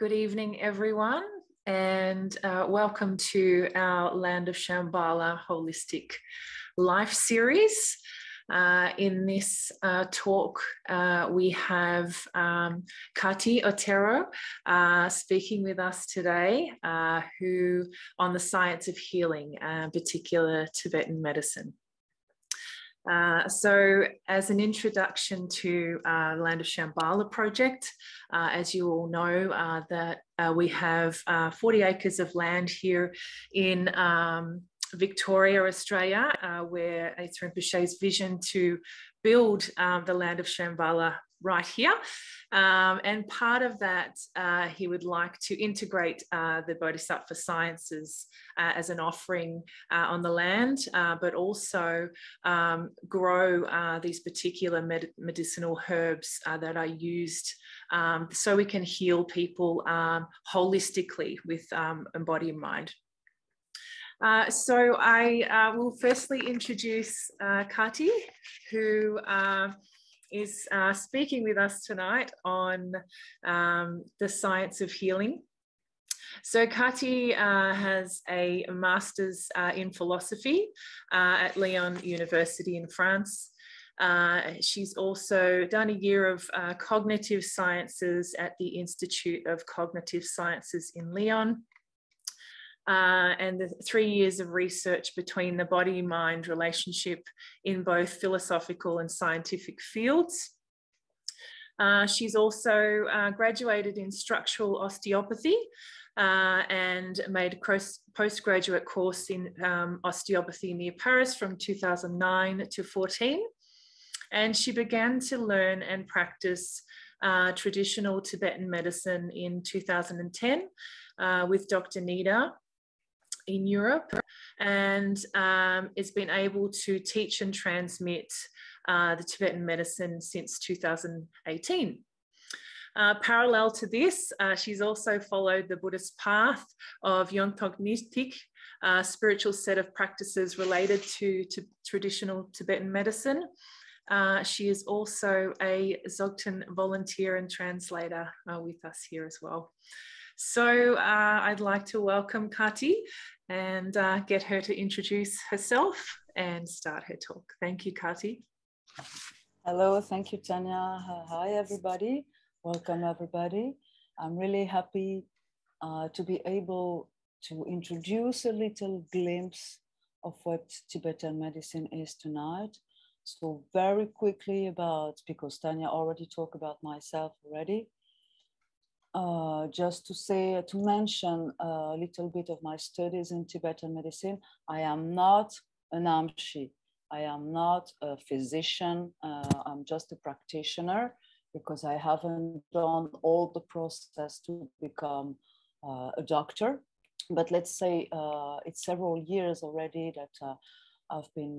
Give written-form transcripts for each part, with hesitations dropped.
Good evening, everyone, and welcome to our Land of Shambhala Holistic Life series. In this talk, we have Katy Otero speaking with us today, who on the science of healing, particular Tibetan medicine. So as an introduction to Land of Shambhala project, as you all know, that we have 40 acres of land here in Victoria, Australia, where it's Rinpoche's vision to build the Land of Shambhala right here. And part of that, he would like to integrate the Bodhisattva sciences as an offering on the land, but also grow these particular medicinal herbs that are used so we can heal people holistically with body and mind. So I will firstly introduce Katy, who is speaking with us tonight on the science of healing. So Katy has a master's in philosophy at Lyon University in France. She's also done a year of cognitive sciences at the Institute of Cognitive Sciences in Lyon. And the 3 years of research between the body-mind relationship in both philosophical and scientific fields. She's also graduated in structural osteopathy and made a postgraduate course in osteopathy near Paris from 2009 to 14. And she began to learn and practice traditional Tibetan medicine in 2010 with Dr Nida in Europe, and has been able to teach and transmit the Tibetan medicine since 2018. Parallel to this, she's also followed the Buddhist path of Yontok Nistik, a spiritual set of practices related to traditional Tibetan medicine. She is also a Dzokden volunteer and translator with us here as well. So I'd like to welcome Katy and get her to introduce herself and start her talk. Thank you, Katy. Hello, thank you, Tanya. Hi, everybody. Welcome, everybody. I'm really happy to be able to introduce a little glimpse of what Tibetan medicine is tonight. So very quickly because Tanya already talked about myself already. Just to mention a little bit of my studies in Tibetan medicine. I am not an amshi. I am not a physician. I'm just a practitioner because I haven't done all the process to become a doctor. But let's say it's several years already that I've been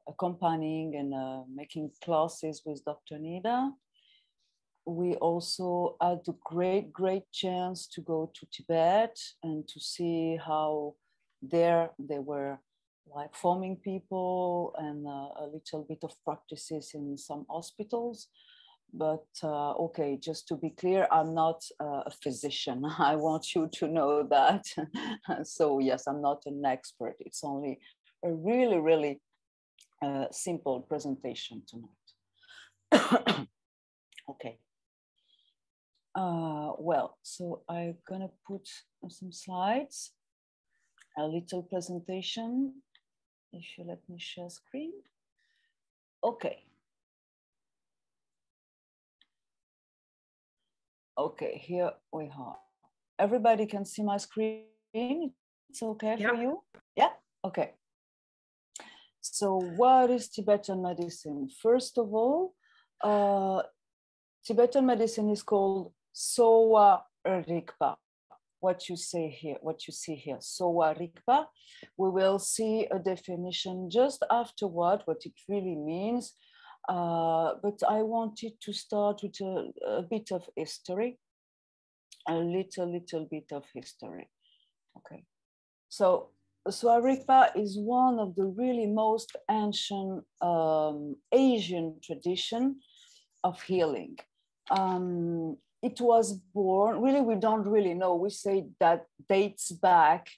accompanying and making classes with Dr. Nida. We also had the great chance to go to Tibet and to see how there they were like forming people and a little bit of practices in some hospitals. But okay, just to be clear, I'm not a physician. I want you to know that. So yes, I'm not an expert. It's only a really simple presentation tonight. Okay. Well, so I'm gonna put some slides, a little presentation. If you let me share screen. Okay. Okay, here we are. Everybody can see my screen. It's okay for you? Yeah, okay. So what is Tibetan medicine? First of all, Tibetan medicine is called Sowa Rigpa. What you see here, Sowa Rigpa. We will see a definition just afterward, what it really means. But I wanted to start with a bit of history, a little bit of history. Okay, so Sowa Rigpa is one of the really most ancient Asian tradition of healing. it was born, really, we don't really know. We say that dates back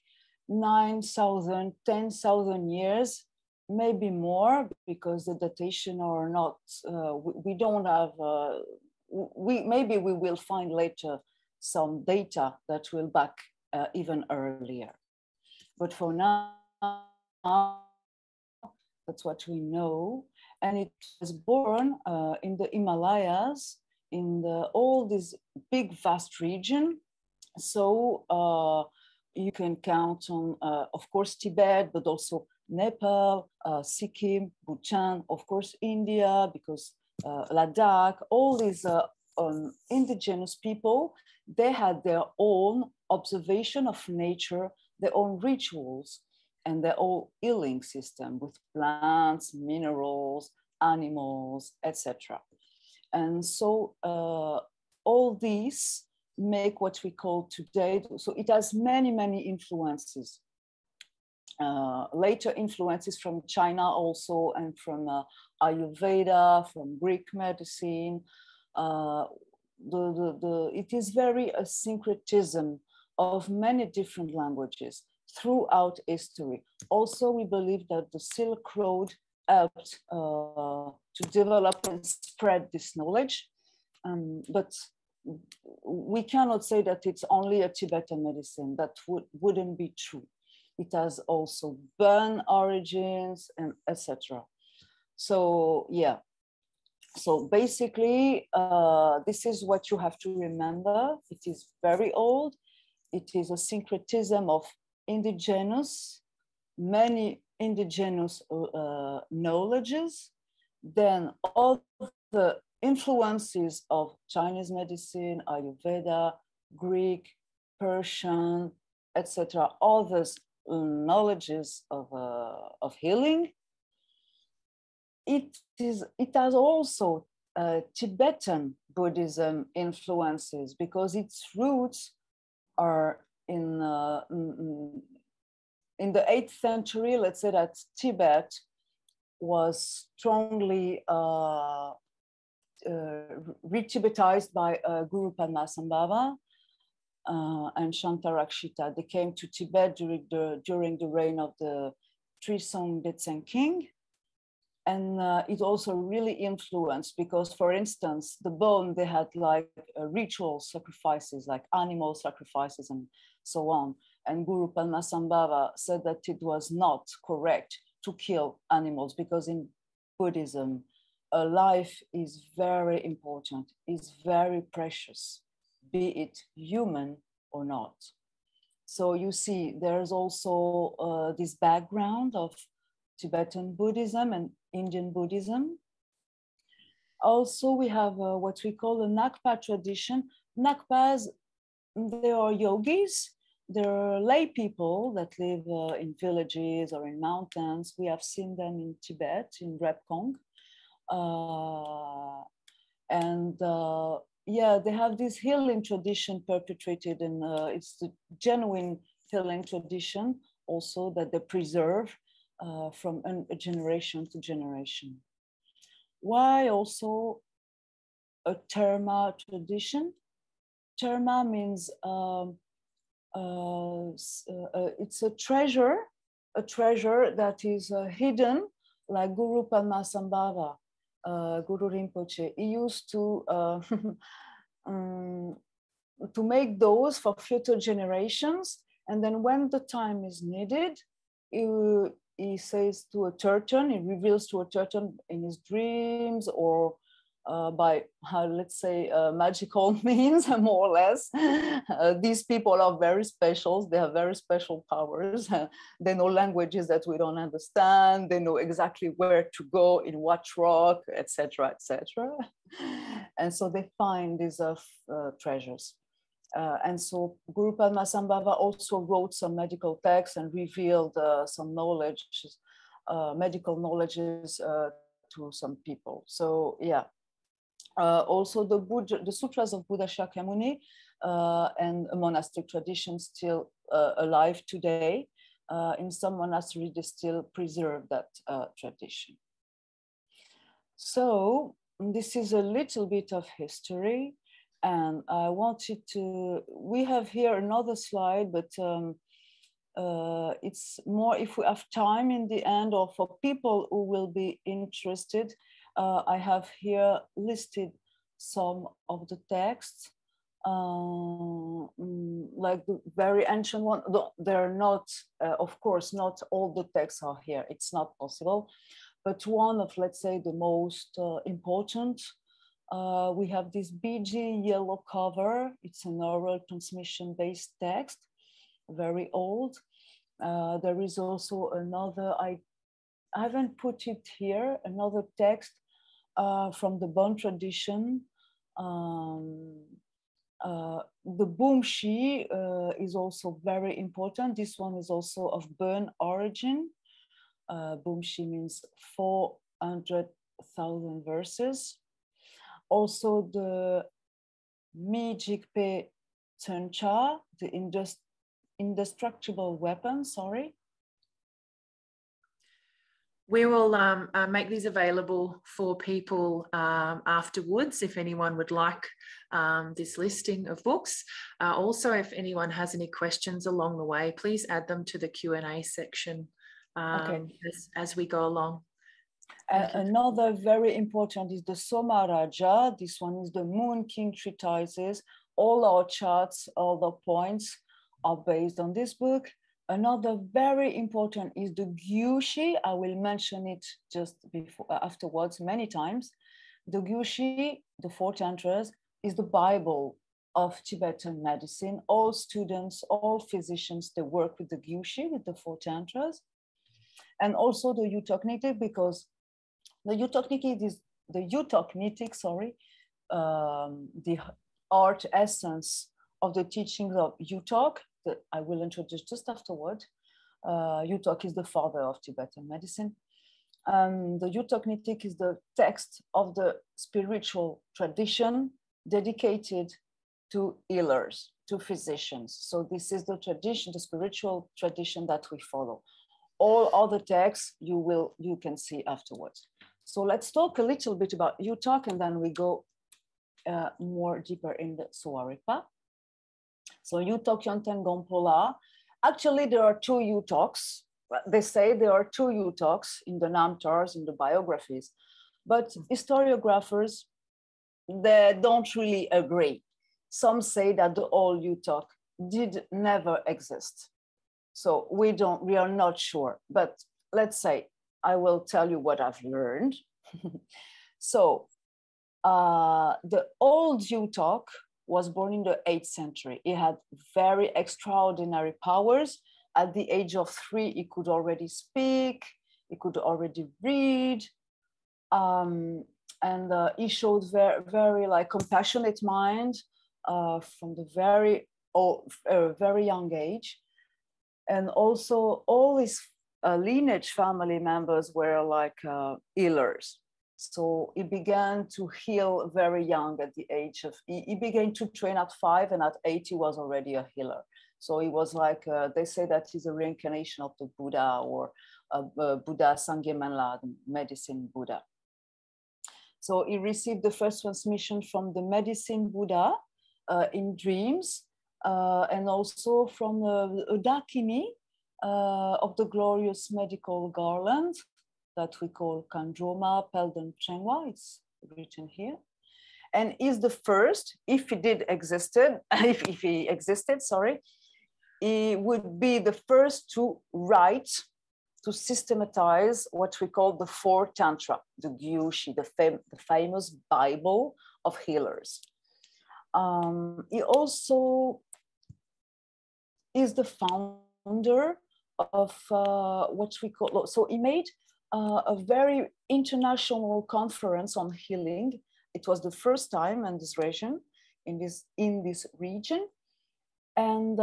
9,000, 10,000 years, maybe more, because the datation are not, we don't have, maybe we will find later some data that will back even earlier. But for now, that's what we know. And it was born in the Himalayas, in all this big, vast region. So you can count on, of course, Tibet, but also Nepal, Sikkim, Bhutan, of course, India, because Ladakh, all these indigenous people, they had their own observation of nature, their own rituals, and their own healing system with plants, minerals, animals, etc. And so all these make what we call today, so it has many, many influences. Later influences from China also, and from Ayurveda, from Greek medicine. It is very a syncretism of many different languages throughout history. Also, we believe that the Silk Road helped to develop and spread this knowledge. But we cannot say that it's only a Tibetan medicine. That wouldn't be true. It has also Burn origins and etc. So yeah, so basically this is what you have to remember. It is very old. It is a syncretism of indigenous, many indigenous knowledges, then all the influences of Chinese medicine, Ayurveda, Greek, Persian, etc., all those knowledges of healing. It has also Tibetan Buddhism influences, because its roots are in the 8th century. Let's say that Tibet was strongly re-Tibetized by Guru Padmasambhava and Shantarakshita. They came to Tibet during the reign of the Trisong King. And it also really influenced, because, for instance, the bone, they had like ritual sacrifices, like animal sacrifices and so on. And Guru Padmasambhava said that it was not correct to kill animals, because in Buddhism, a life is very important, is very precious, be it human or not. So you see, there's also this background of Tibetan Buddhism and Indian Buddhism. Also, we have what we call the Nakpa tradition. Nakpas, they are yogis. They're lay people that live in villages or in mountains. We have seen them in Tibet, in Repkong. Yeah, they have this healing tradition perpetuated, and it's the genuine healing tradition also that they preserve from a generation to generation. Why also a Terma tradition? Terma means it's a treasure that is hidden, like Guru Padmasambhava, Guru Rinpoche. He used to make those for future generations, and then when the time is needed, he says to a Turton, he reveals to a Turton in his dreams or by, let's say, magical means, more or less. These people are very special. They have very special powers. They know languages that we don't understand. They know exactly where to go, in what rock, etc., etc. And so they find these treasures. And so Guru Padmasambhava also wrote some medical texts and revealed some knowledge, medical knowledges to some people. So yeah. Also the sutras of Buddha Shakyamuni and a monastic tradition still alive today. In some monasteries, they still preserve that tradition. So this is a little bit of history. And I wanted to, we have here another slide, but it's more if we have time in the end, or for people who will be interested. I have here listed some of the texts, like the very ancient one. They're not, of course, not all the texts are here. It's not possible. But one of, let's say, the most important, we have this BG yellow cover. It's an oral transmission-based text, very old. There is also another, I haven't put it here, another text from the Bon tradition. The Bumshi is also very important. This one is also of Burn origin. Bumshi means 400,000 verses. Also the Mi Jikpe Töncha, the indestructible weapon, sorry. We will make these available for people afterwards if anyone would like this listing of books. Also, if anyone has any questions along the way, please add them to the Q&A section as we go along. Another very important is the Soma Raja. This one is the Moon King treatises. All our charts, all the points are based on this book. Another very important is the Gyushi. I will mention it just before, afterwards, many times. The Gyushi, the Four Tantras, is the Bible of Tibetan medicine. All students, all physicians, they work with the Gyushi, with the Four Tantras. And also the Utoknitic, because the Utoknitic is the art essence of the teachings of Utok, that I will introduce just afterward. Utok is the father of Tibetan medicine. The Utoknitic is the text of the spiritual tradition dedicated to healers, to physicians. So this is the tradition, the spiritual tradition that we follow. All other texts you can see afterwards. So let's talk a little bit about Utok, and then we go more deeper in the Sowa Rigpa. So Utok Yonten Gompola. Actually, there are two Utoks. They say there are two Utoks in the Namtars, in the biographies, but historiographers, they don't really agree. Some say that the old Utok did never exist. So we are not sure, but let's say, I will tell you what I've learned. So the old Utok was born in the 8th century. He had very extraordinary powers. At the age of 3, he could already speak, he could already read, and he showed very like compassionate mind from the very young age. And also all his lineage family members were like healers. So he began to heal very young at the age of, he began to train at 5, and at 8 he was already a healer. So he was like, they say that he's a reincarnation of the Buddha, or Buddha Sangye-menla, the medicine Buddha. So he received the first transmission from the medicine Buddha in dreams, and also from the Dakini of the glorious medical garland that we call Kandroma Pelden Chengwa. It's written here. And is the first, if he existed, sorry, he would be the first to write, to systematize what we call the 4 Tantra, the Gyushi, the famous Bible of healers. He also is the founder of what we call, so he made a very international conference on healing. It was the first time in this region, in this region. And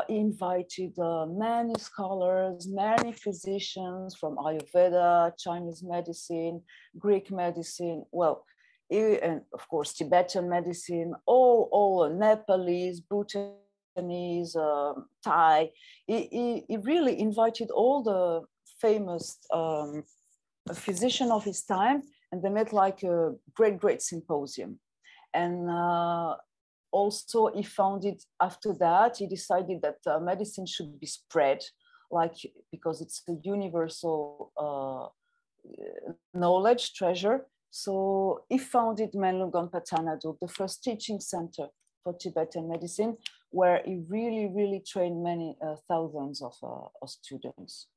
he invited many scholars, many physicians from Ayurveda, Chinese medicine, Greek medicine, well, and of course, Tibetan medicine, all Nepalese, Bhutanese, Thai. He really invited all the famous physicians of his time, and they made like a great symposium. And also, he found it after that, he decided that medicine should be spread, like, because it's a universal knowledge treasure. So he founded Menlungon Patanaduk, the first teaching center for Tibetan medicine, where he really, really trained many thousands of students.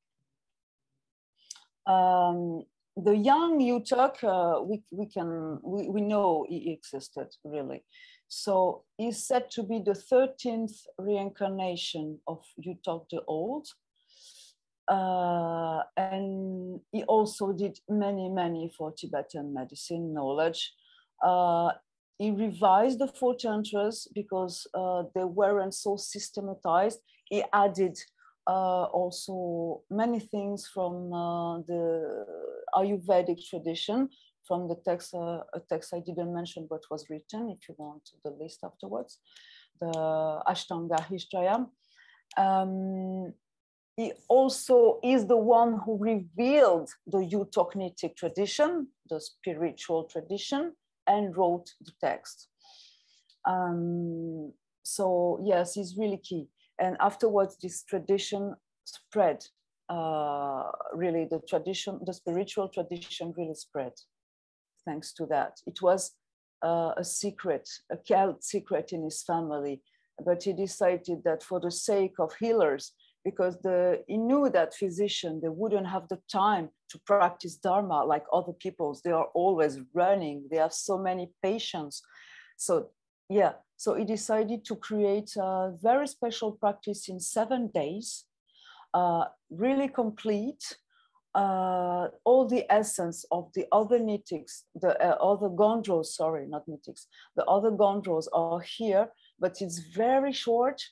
The young Yutok, we know he existed, really. So he's said to be the 13th reincarnation of Yutok the Old. And he also did many for Tibetan medicine knowledge. He revised the four tantras because they weren't so systematized. He added also many things from the Ayurvedic tradition, from the text, a text I didn't mention but was written, if you want the list afterwards, the Ashtanga Hishtrayam. He also is the one who revealed the Eutocnitic tradition, the spiritual tradition, and wrote the text. So yes, he's really key. And afterwards, this tradition spread. Really, the tradition, the spiritual tradition, really spread. Thanks to that, it was a secret, a kept secret in his family. But he decided that for the sake of healers, because he knew that physicians, they wouldn't have the time to practice Dharma like other peoples. They are always running. They have so many patients. So yeah, so he decided to create a very special practice in 7 days, really complete. All the essence of the other nitics, the other gondros, sorry, not nitics, the other gondros are here, but it's very short.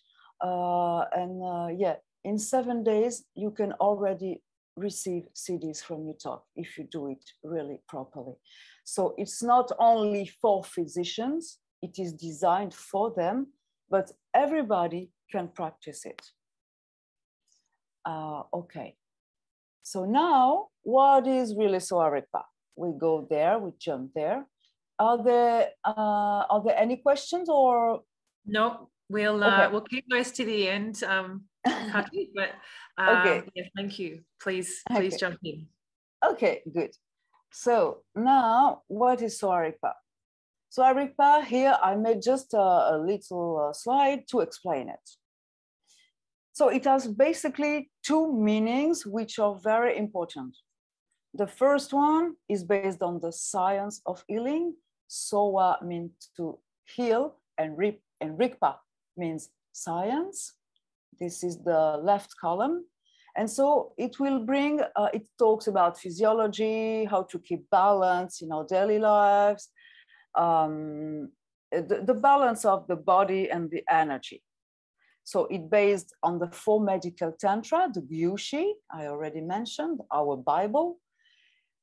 Yeah, in 7 days, you can already receive CDs from Yutok if you do it really properly. So it's not only for physicians, it is designed for them, but everybody can practice it. Okay. So now, what is really Sowa Rigpa? We go there, we jump there. Are there any questions or? No, we'll keep those to the end, Kati, but okay. Yeah, thank you. Please jump in. Okay, good. So now, what is Sowa Rigpa? Sowa Rigpa, here I made just a little slide to explain it. So it has basically 2 meanings, which are very important. The first one is based on the science of healing. Sowa means to heal, and Rigpa means science. This is the left column. And so it will bring, it talks about physiology, how to keep balance in our daily lives, the balance of the body and the energy. So it's based on the 4 medical tantra, the Gyushi, I already mentioned, our Bible.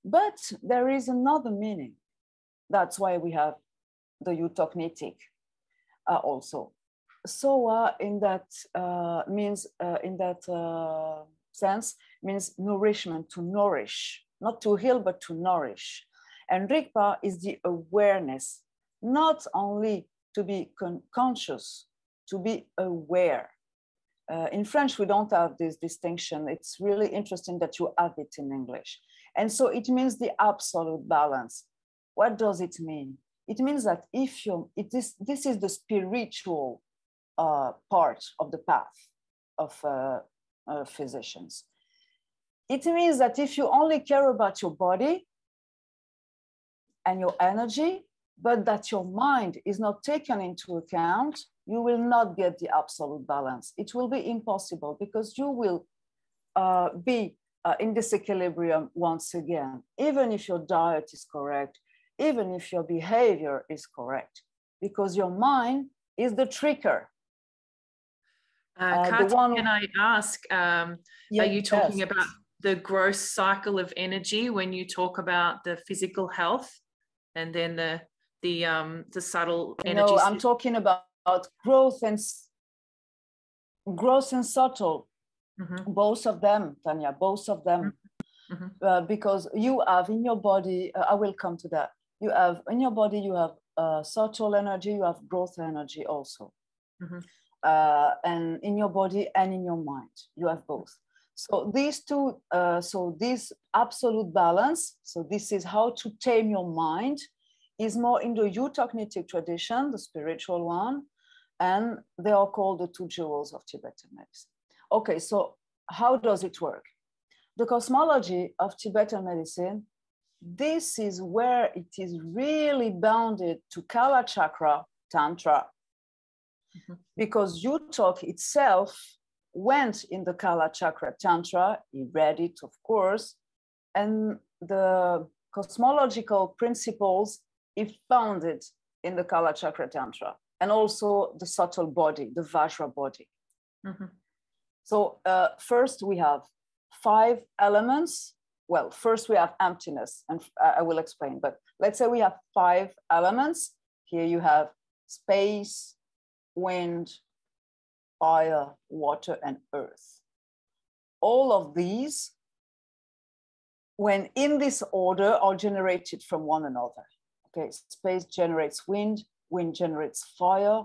But there is another meaning. That's why we have the Eutocnitic also. Sowa in that sense means nourishment, to nourish, not to heal, but to nourish. And Rigpa is the awareness, not only to be conscious, to be aware. In French, we don't have this distinction. It's really interesting that you have it in English. And so it means the absolute balance. What does it mean? It means that if this is the spiritual part of the path of physicians. It means that if you only care about your body and your energy, but that your mind is not taken into account, you will not get the absolute balance. It will be impossible because you will be in disequilibrium once again, even if your diet is correct, even if your behavior is correct, because your mind is the tricker. Kati, can I ask, are you talking about the gross cycle of energy when you talk about the physical health, and then the subtle energy? No, I'm talking about growth and subtle. Mm-hmm. Both of them, Tanya, both of them. Mm-hmm. Because you have in your body, I will come to that. You have in your body, you have subtle energy, you have growth energy also. And in your body and in your mind, you have both. So these two, so this absolute balance, so this is how to tame your mind, is more in the eutocnitic tradition, the spiritual one, and they are called the two jewels of Tibetan medicine. Okay, so how does it work? The cosmology of Tibetan medicine, this is where it is really bounded to Kalachakra Tantra, because Yutok itself went in the Kalachakra Tantra, he read it, of course, and the cosmological principles he found it in the Kalachakra Tantra, and also the subtle body, the Vajra body. So first we have 5 elements. Well, first we have emptiness, and I will explain, but let's say we have 5 elements. Here you have space, wind, fire, water, and earth. All of these, when in this order, are generated from one another. Okay, space generates wind, wind generates fire,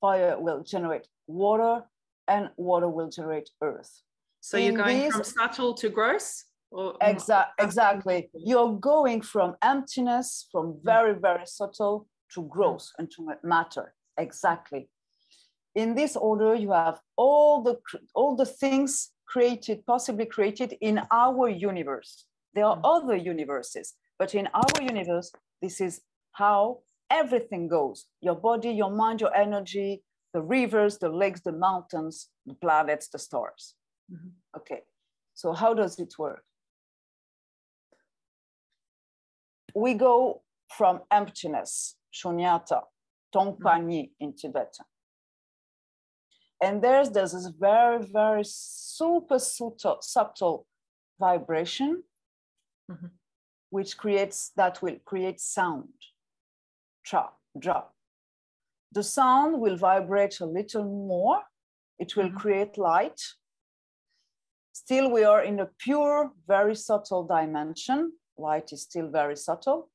fire will generate water, and water will generate earth. So you're going from subtle to gross? Or exactly. You're going from emptiness, from very, very subtle to gross and to matter. Exactly. In this order, you have all the things created, possibly created in our universe. There are other universes, but in our universe, this is how everything goes. Your body, your mind, your energy, the rivers, the lakes, the mountains, the planets, the stars. Okay, so how does it work? We go from emptiness, shunyata, tongpanyi in Tibetan. And there's this very, very super subtle vibration, which will create sound, tra, dra. The sound will vibrate a little more. It will create light. Still, we are in a pure, very subtle dimension. Light is still very subtle.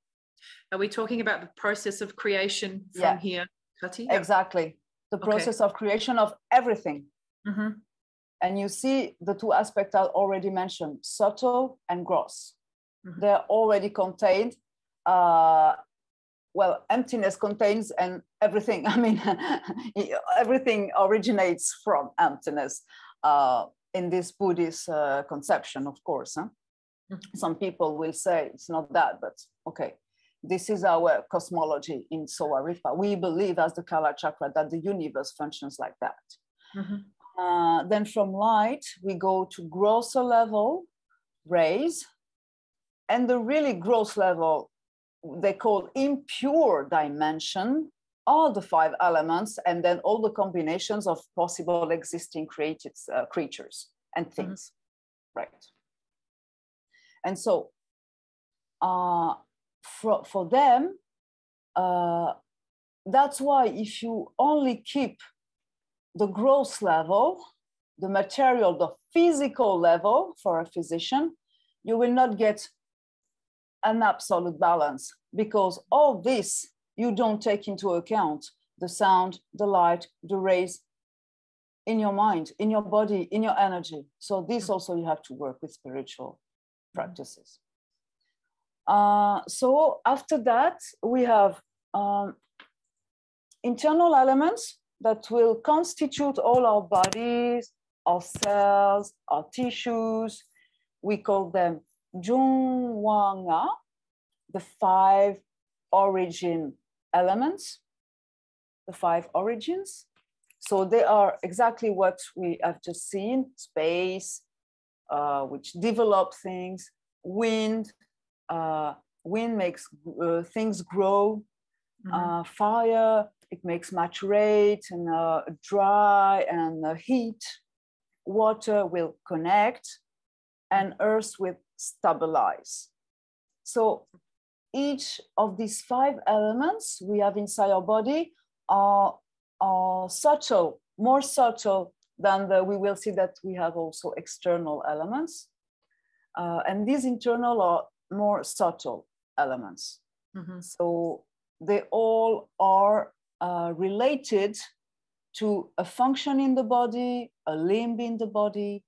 Are we talking about the process of creation from here, Kati? Exactly. The process of creation of everything. And you see the 2 aspects I already mentioned, subtle and gross. They're already contained. Well, emptiness contains and everything. I mean, everything originates from emptiness in this Buddhist conception, of course. Some people will say it's not that, but okay. This is our cosmology in Sowa Rigpa. We believe as the Kalachakra that the universe functions like that. Then from light, we go to grosser level, rays, and the really gross level, they call impure dimension, all the 5 elements, and then all the combinations of possible existing created creatures and things, right? And so, for them, that's why if you only keep the gross level, the material, the physical level for a physician, you will not get an absolute balance, because all this you don't take into account the sound, the light, the rays in your mind, in your body, in your energy. So this also you have to work with spiritual practices. So after that, we have internal elements that will constitute all our bodies, our cells, our tissues. We call them Jungwanga, the 5 origin elements, the 5 origins. So they are exactly what we have just seen: space, which develop things, wind, wind makes things grow, fire, it makes maturate and dry and heat, water will connect, and earth will stabilize. So each of these 5 elements we have inside our body are subtle, more subtle than we will see that we have also external elements. And these internal are more subtle elements. So they all are related to a function in the body, a limb in the body,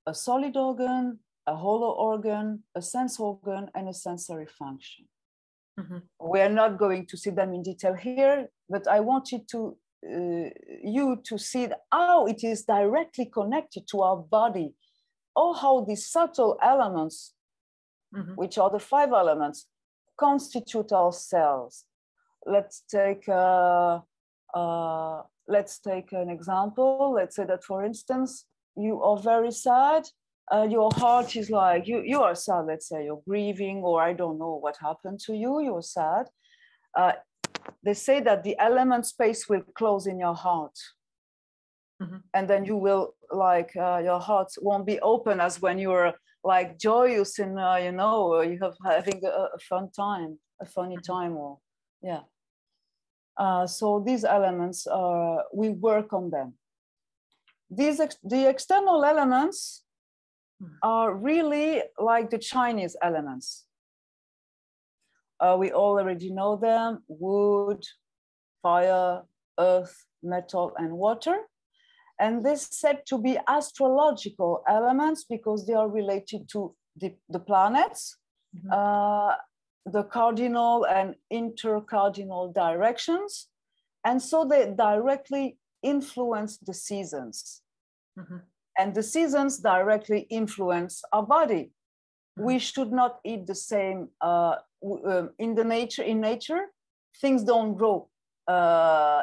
a solid organ, a hollow organ, a sense organ, and a sensory function. Mm-hmm. We are not going to see them in detail here, but I want you to see how it is directly connected to our body, or how these subtle elements, mm-hmm. which are the 5 elements, constitute our cells. Let's take an example. Let's say that, for instance, you are very sad. Your heart is like, you are sad, let's say you're grieving, or I don't know what happened to you, you're sad. They say that the element space will close in your heart. Mm-hmm. And then you will, like, your heart won't be open as when you're like joyous and, you have having a fun time, a funny mm-hmm. time, or, yeah. So these elements, we work on them. The external elements are really like the Chinese elements. We already know them: wood, fire, earth, metal, and water. And this is said to be astrological elements because they are related to the planets, mm-hmm. The cardinal and intercardinal directions. And so they directly influence the seasons. Mm-hmm. And the seasons directly influence our body. Mm-hmm. We should not eat the same in nature. Things don't grow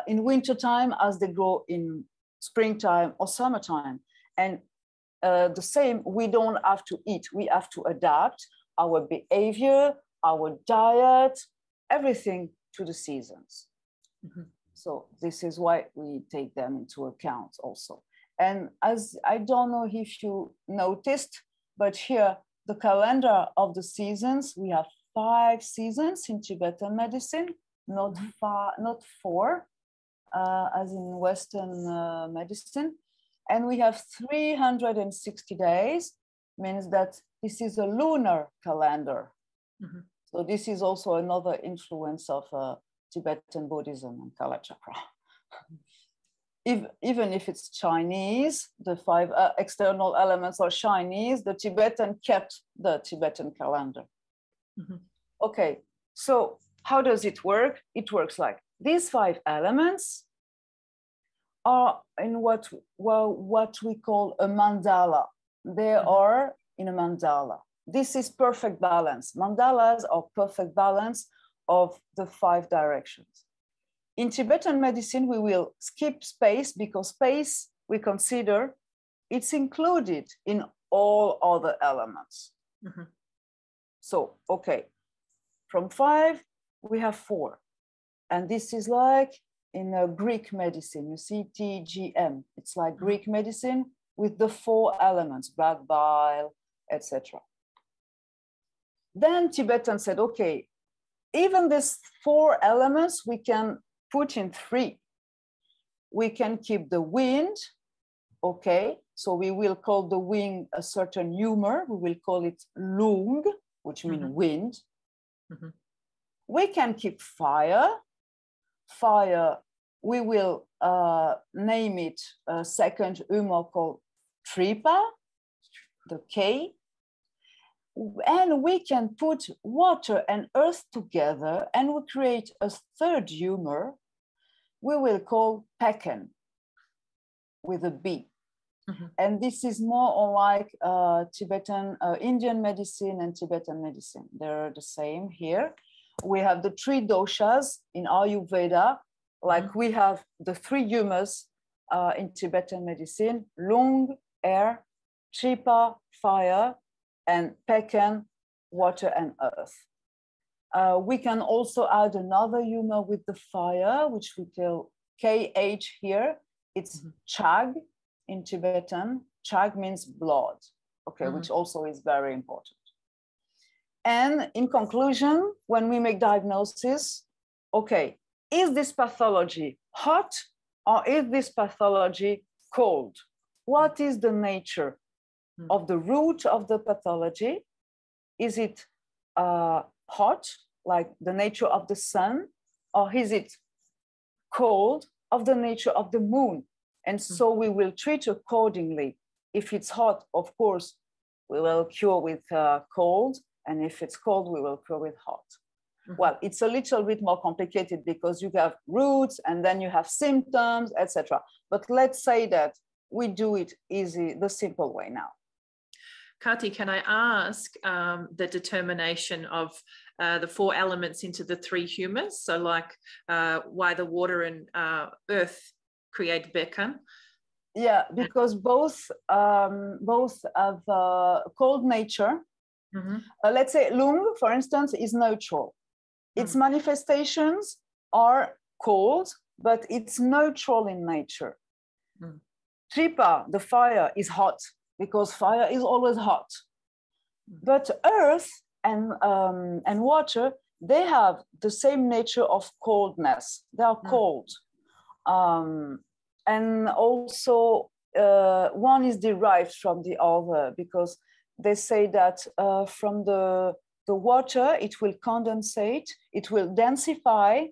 in wintertime as they grow in springtime or summertime. And the same, we don't have to eat. We have to adapt our behavior, our diet, everything to the seasons. Mm-hmm. So this is why we take them into account also. And as I don't know if you noticed, but here, the calendar of the seasons, we have 5 seasons in Tibetan medicine, not 4, as in Western medicine. And we have 360 days, means that this is a lunar calendar. Mm-hmm. So this is also another influence of Tibetan Buddhism and Kalachakra. Even if it's Chinese, the 5 external elements are Chinese, the Tibetan kept the Tibetan calendar. Mm-hmm. Okay, so how does it work? It works like these 5 elements are in what we call a mandala. They mm-hmm. are in a mandala. This is perfect balance. Mandalas are perfect balance of the 5 directions. In Tibetan medicine, we will skip space because space, we consider, it's included in all other elements. Mm-hmm. So, okay, from 5, we have 4. And this is like in Greek medicine, you see TGM. It's like mm-hmm. Greek medicine with the 4 elements, blood, bile, etc. Then Tibetan said, okay, even these 4 elements, we can put in 3. We can keep the wind, okay? So we will call the wind a certain humor. We will call it rlung, which means mm-hmm. wind. Mm-hmm. We can keep fire. Fire, we will name it a second humor called Tripa, the K. And we can put water and earth together and we create a third humor we will call Badkan with a B. Mm-hmm. And this is more or like Tibetan, Indian medicine and Tibetan medicine. They're the same here. We have the 3 doshas in Ayurveda, like mm-hmm. we have the 3 humors in Tibetan medicine: rlung, air, Tripa, fire, and Badkan, water and earth. We can also add another humor with the fire, which we call KH here. It's mm-hmm. chag in Tibetan. Chag means blood, okay, mm-hmm. which also is very important. And in conclusion, when we make diagnosis, okay, is this pathology hot or is this pathology cold? What is the nature of the root of the pathology? Is it hot, like the nature of the sun, or is it cold, of the nature of the moon. And so we will treat accordingly. If it's hot, of course, we will cure with cold. And if it's cold, we will cure with hot. Well, it's a little bit more complicated because you have roots and then you have symptoms, etc. But let's say that we do it easy, the simple way now. Katy, can I ask the determination of the 4 elements into the 3 humours? So like why the water and earth create Badkan? Yeah, because both have cold nature. Let's say rlung, for instance, is neutral. Its manifestations are cold, but it's neutral in nature. Tripa, the fire, is hot because fire is always hot. But earth and water, they have the same nature of coldness. They are cold. And also one is derived from the other because they say that from the water, it will condensate, it will densify,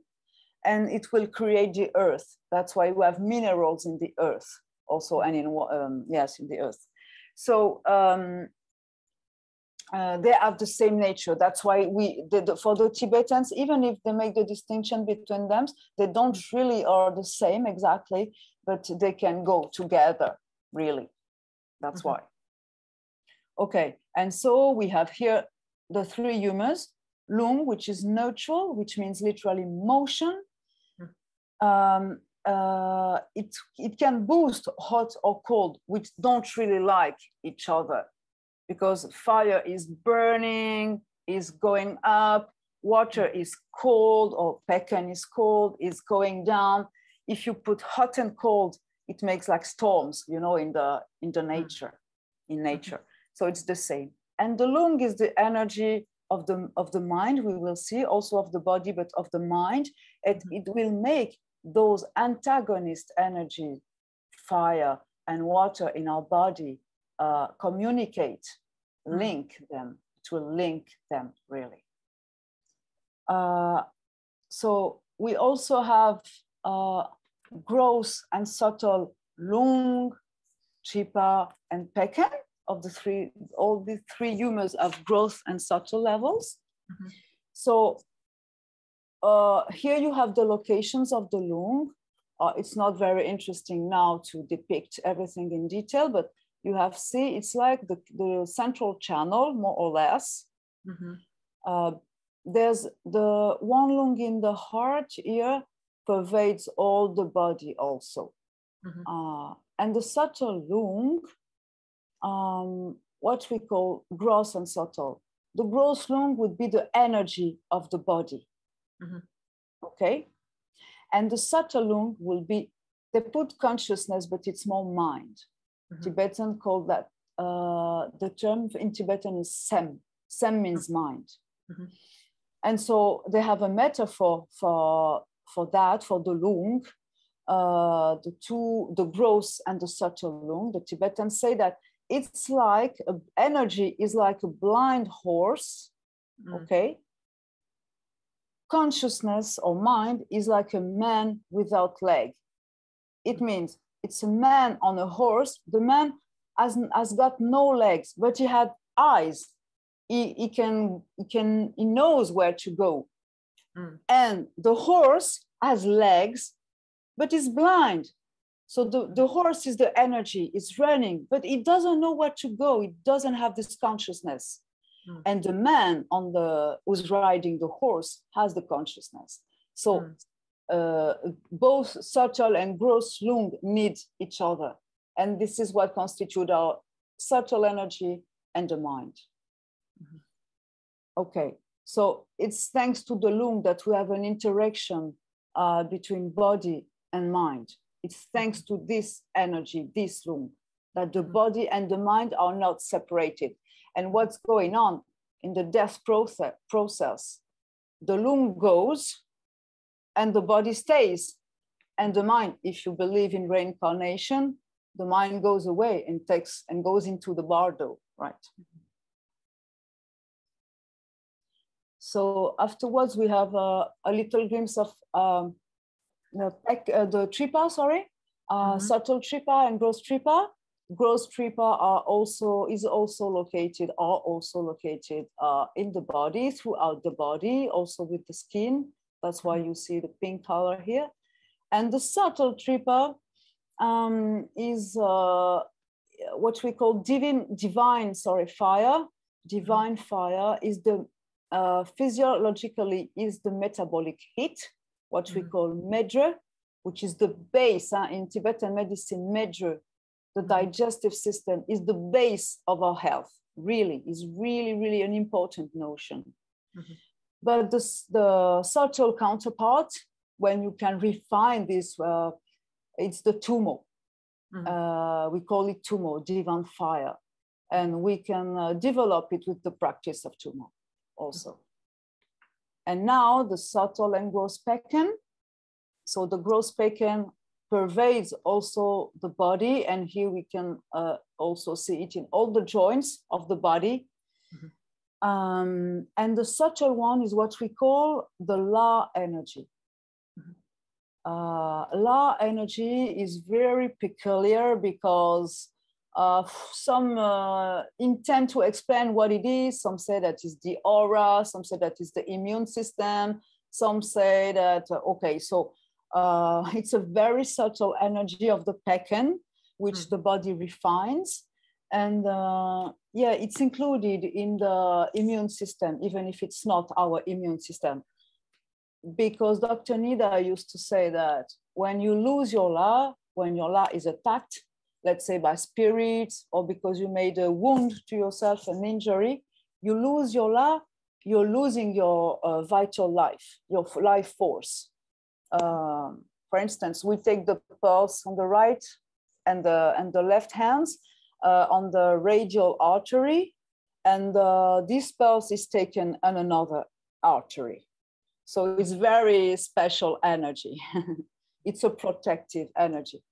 and it will create the earth. That's why we have minerals in the earth also, and in the earth. So they have the same nature. That's why for the Tibetans, even if they make the distinction between them, they don't really are the same exactly, but they can go together, really. That's why. Okay, and so we have here the 3 humours, rlung, which is neutral, which means literally motion. It can boost hot or cold, which don't really like each other, because fire is burning, is going up, water is cold, or Badkan is cold, is going down. If you put hot and cold, it makes like storms, you know, in nature. So it's the same. And the rlung is the energy of the mind, we will see, also of the body, but of the mind. It will make those antagonist energy, fire and water in our body, communicate, link them. It will link them, really. So we also have gross and subtle rlung, Tripa, and Badkan. Of the 3, all the 3 humours have growth and subtle levels. So here you have the locations of the rlung. It's not very interesting now to depict everything in detail, but you have it's like the central channel, more or less. There's the one rlung in the heart here, pervades all the body also. And the subtle rlung, what we call gross and subtle. The gross rlung would be the energy of the body. Okay? And the subtle rlung will be, they put consciousness, but it's more mind. Tibetan call that, the term in Tibetan is sem. Sem means mind. And so they have a metaphor for that, for the rlung, the gross and the subtle rlung. The Tibetans say that it's like energy is like a blind horse, okay? Consciousness or mind is like a man without leg. It means it's a man on a horse. The man has got no legs, but he had eyes. He knows where to go. And the horse has legs, but is blind. So the horse is the energy, it's running, but it doesn't know where to go. It doesn't have this consciousness. And the man who's riding the horse has the consciousness. So both subtle and gross rlung need each other. And this is what constitutes our subtle energy and the mind. Okay, so it's thanks to the rlung that we have an interaction between body and mind. It's thanks to this energy, this rlung, that the body and the mind are not separated. And what's going on in the death process, the rlung goes and the body stays. And the mind, if you believe in reincarnation, the mind goes away and goes into the bardo, right? So afterwards, we have a little glimpse of the Tripa, sorry, subtle Tripa and gross Tripa. Gross Tripa are also located in the body, throughout the body, also with the skin. That's why you see the pink color here. And the subtle Tripa is what we call divine fire. Divine fire is the physiologically is the metabolic heat, what we call medre, which is the base in Tibetan medicine. Medre, the digestive system, is the base of our health. Really, is really an important notion. But the subtle counterpart, when you can refine this, it's the tumo. We call it tumo, divine fire, and we can develop it with the practice of tumo also. And now the subtle and gross pekan. So the gross pekan pervades also the body, and here we can also see it in all the joints of the body. And the subtle one is what we call the La energy. La energy is very peculiar because some intend to explain what it is. Some say that it's the aura, some say that it's the immune system, some say that, okay, so it's a very subtle energy of the pekan, which the body refines. And yeah, it's included in the immune system, even if it's not our immune system. Because Dr. Nida used to say that when you lose your La, when your La is attacked, let's say by spirits, or because you made a wound to yourself, an injury, you lose your La, you're losing your vital life, your life force. For instance, we take the pulse on the right and the left hands on the radial artery, and this pulse is taken on another artery. So it's very special energy. It's a protective energy,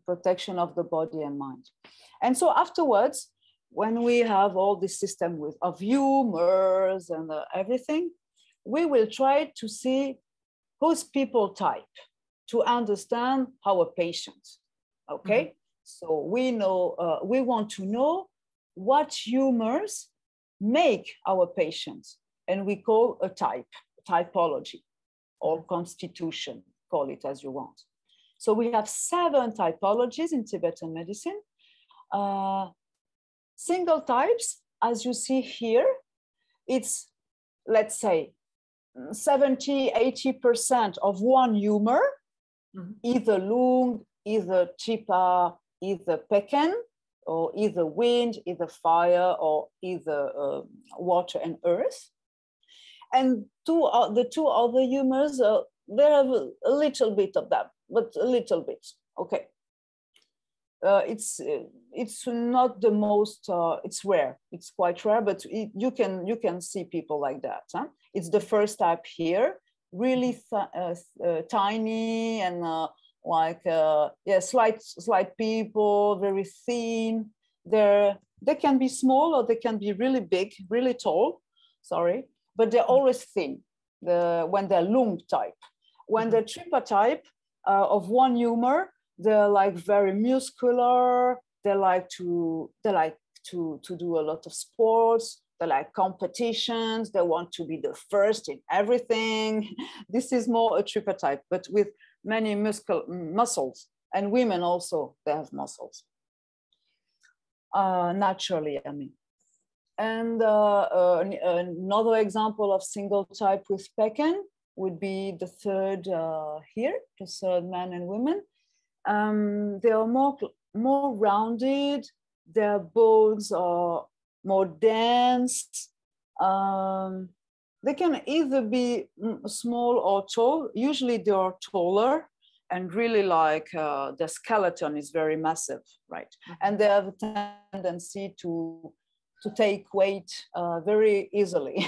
protection of the body and mind. And so afterwards, when we have all this system of Humours and everything, we will try to see whose people type to understand our patient. Okay, so we know we want to know what Humours make our patients, and we call a type. Typology or constitution, call it as you want. So we have 7 typologies in Tibetan medicine. Single types, as you see here, it's, let's say, 70–80% of one Humour, either rlung, either Tripa, either pekan, or either wind, either fire, or either water and earth. And the 2 other Humours, they have a little bit of them, but a little bit. Okay, it's not the most. It's rare. It's quite rare, but you can see people like that. Huh? It's the first type here, really tiny and like yeah, slight people, very thin. They can be small or they can be really big, really tall. Sorry. But they're always thin when they're rlung type. When they're Tripa type of one Humour, they're like very muscular. They like to do a lot of sports. They like competitions. They want to be the first in everything. This is more a Tripa type, but with many muscles. And women also, they have muscles. Naturally, I mean. And another example of single type with pekan would be the third here, the third men and women. They are more rounded. Their bones are more dense. They can either be small or tall. Usually they are taller, and really like the skeleton is very massive, right? And they have a tendency to take weight very easily.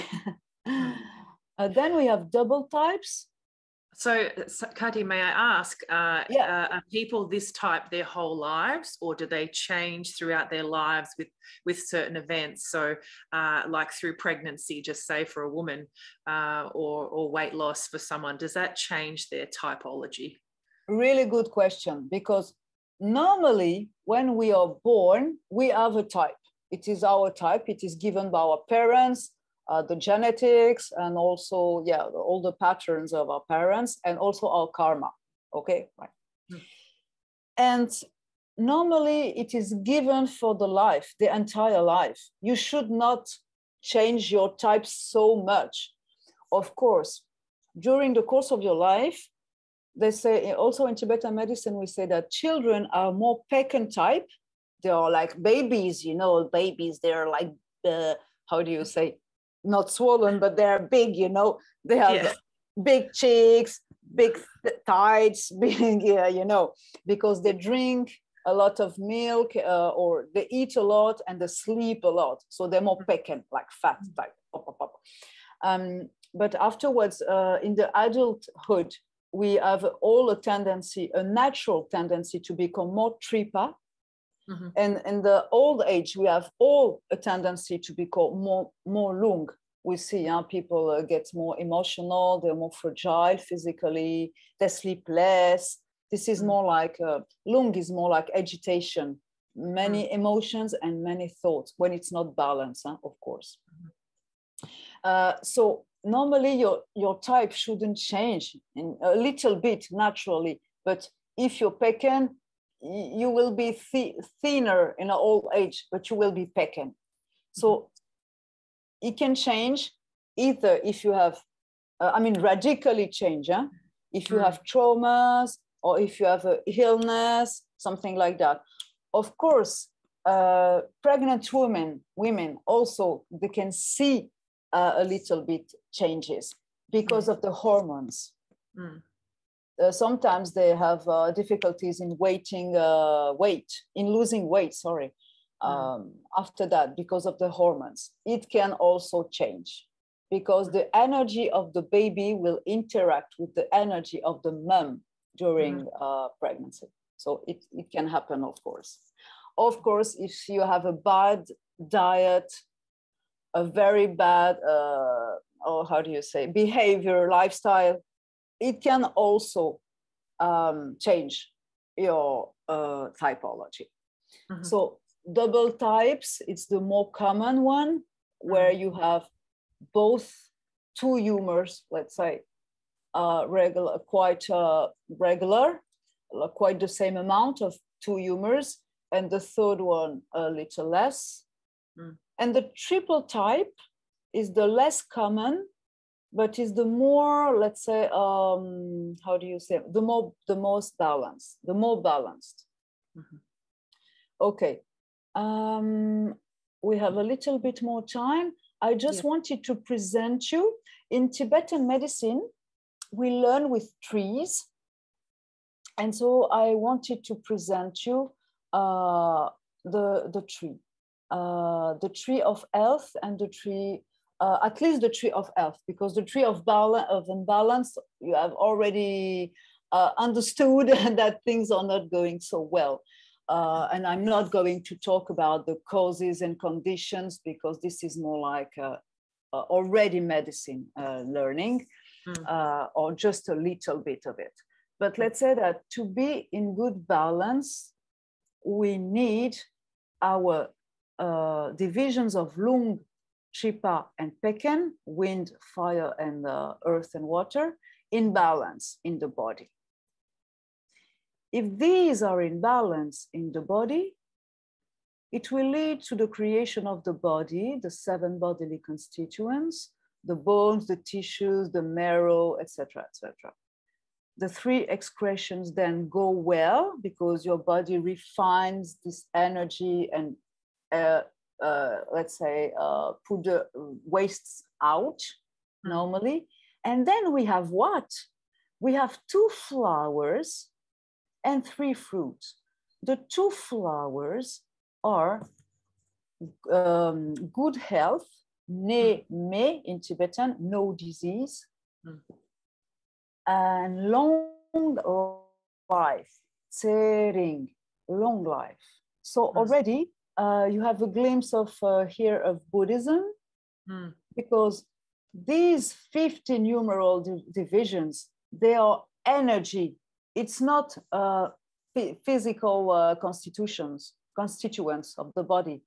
Then we have double types. So, Katy, may I ask, are people this type their whole lives, or do they change throughout their lives with certain events? So, like through pregnancy, just say for a woman, or weight loss for someone, does that change their typology? Really good question, because normally when we are born, we have a type. It is our type. It is given by our parents, the genetics, and also, all the patterns of our parents, and also our karma. Okay, right. And normally it is given for the life, the entire life. You should not change your type so much. Of course, during the course of your life, they say, also in Tibetan medicine, we say that children are more Pekan type. They are like babies, you know, babies, they're like, how do you say, not swollen, but they're big, you know, they have big cheeks, big thighs, big, you know, because they drink a lot of milk, or they eat a lot and they sleep a lot. So they're more Pekan, like fat type. But afterwards, in the adulthood, we have all a natural tendency to become more Tripa. Mm-hmm. And in the old age, we have all a tendency to become more rlung. We see people get more emotional, they're more fragile physically, they sleep less. This is more like, rlung is more like agitation, many emotions and many thoughts when it's not balanced, of course. So normally your type shouldn't change in a little bit naturally, but if you're Pekan, you will be thinner in an old age, but you will be Pekan. So it can change either if you have, radically change, if you have traumas or if you have an illness, something like that. Of course, pregnant women also, they can see a little bit changes because of the hormones. Sometimes they have difficulties in losing weight, after that, because of the hormones. It can also change because the energy of the baby will interact with the energy of the mom during pregnancy. So it can happen, of course. Of course, if you have a bad diet, a very bad, behavior, lifestyle, it can also change your typology. So double types, it's the more common one, where you have both two humours, let's say, quite the same amount of two humours, and the third one a little less. And the triple type is the less common, but is the more, let's say, the most balanced, the more balanced. Okay, we have a little bit more time. I just wanted to present you, in Tibetan medicine, we learn with trees. And so I wanted to present you the tree of health, and the tree, at least the tree of health, because the tree of imbalance, you have already understood that things are not going so well. And I'm not going to talk about the causes and conditions, because this is more like already medicine learning, or just a little bit of it. But let's say that to be in good balance, we need our divisions of rlung, Tripa, and Pekan, wind, fire, and earth and water, in balance in the body. If these are in balance in the body, it will lead to the creation of the body, the 7 bodily constituents, the bones, the tissues, the marrow, etc., etc. The 3 excretions then go well, because your body refines this energy and let's say, put the wastes out normally. And then we have what? We have 2 flowers and 3 fruits. The 2 flowers are good health, ne me in Tibetan, no disease. and long life, tsering, long life. So already you have a glimpse of here of Buddhism, because these 50 numeral divisions, they are energy. It's not physical constituents of the body.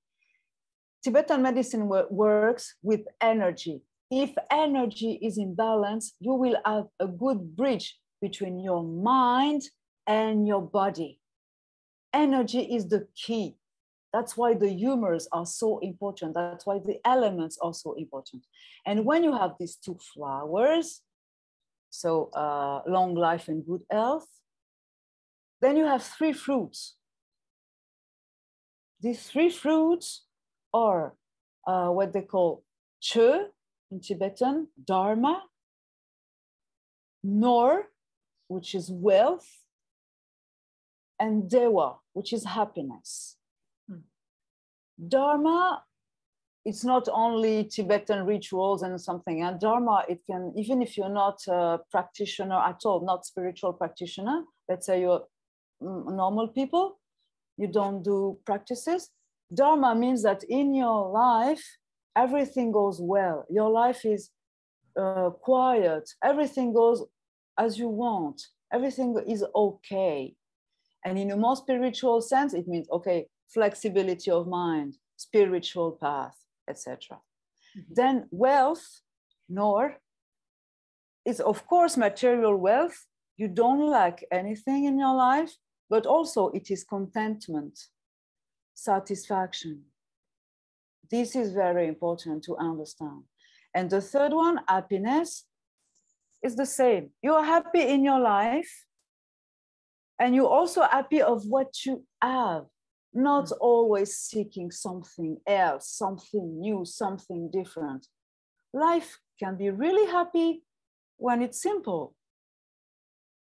Tibetan medicine works with energy. If energy is in balance, you will have a good bridge between your mind and your body. Energy is the key. That's why the Humours are so important. That's why the elements are so important. And when you have these two flowers, so long life and good health, then you have three fruits. These three fruits are what they call Chu in Tibetan, Dharma, Nor, which is wealth, and Dewa, which is happiness. Dharma, it's not only Tibetan rituals and something. And Dharma, it can, even if you're not a practitioner at all, not spiritual practitioner, let's say you're normal people, you don't do practices. Dharma means that in your life, everything goes well. Your life is quiet. Everything goes as you want. Everything is okay. And in a more spiritual sense, it means, okay, flexibility of mind, spiritual path, etc. Then wealth, Nor, is of course material wealth. You don't lack anything in your life, but also it is contentment, satisfaction. This is very important to understand. And the third one, happiness, is the same. You are happy in your life, and you're also happy of what you have, not always seeking something else, something new, something different. Life can be really happy when it's simple.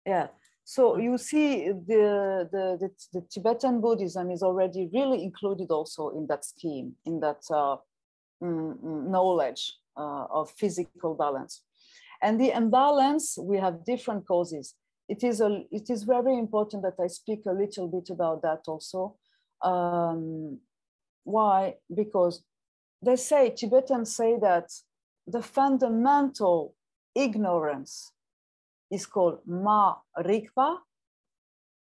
Yeah. So you see the Tibetan Buddhism is already really included also in that scheme, in that knowledge of physical balance. And the imbalance, we have different causes. It is very important that I speak a little bit about that also. Why? Because they say, Tibetans say that the fundamental ignorance is called mKhrispa.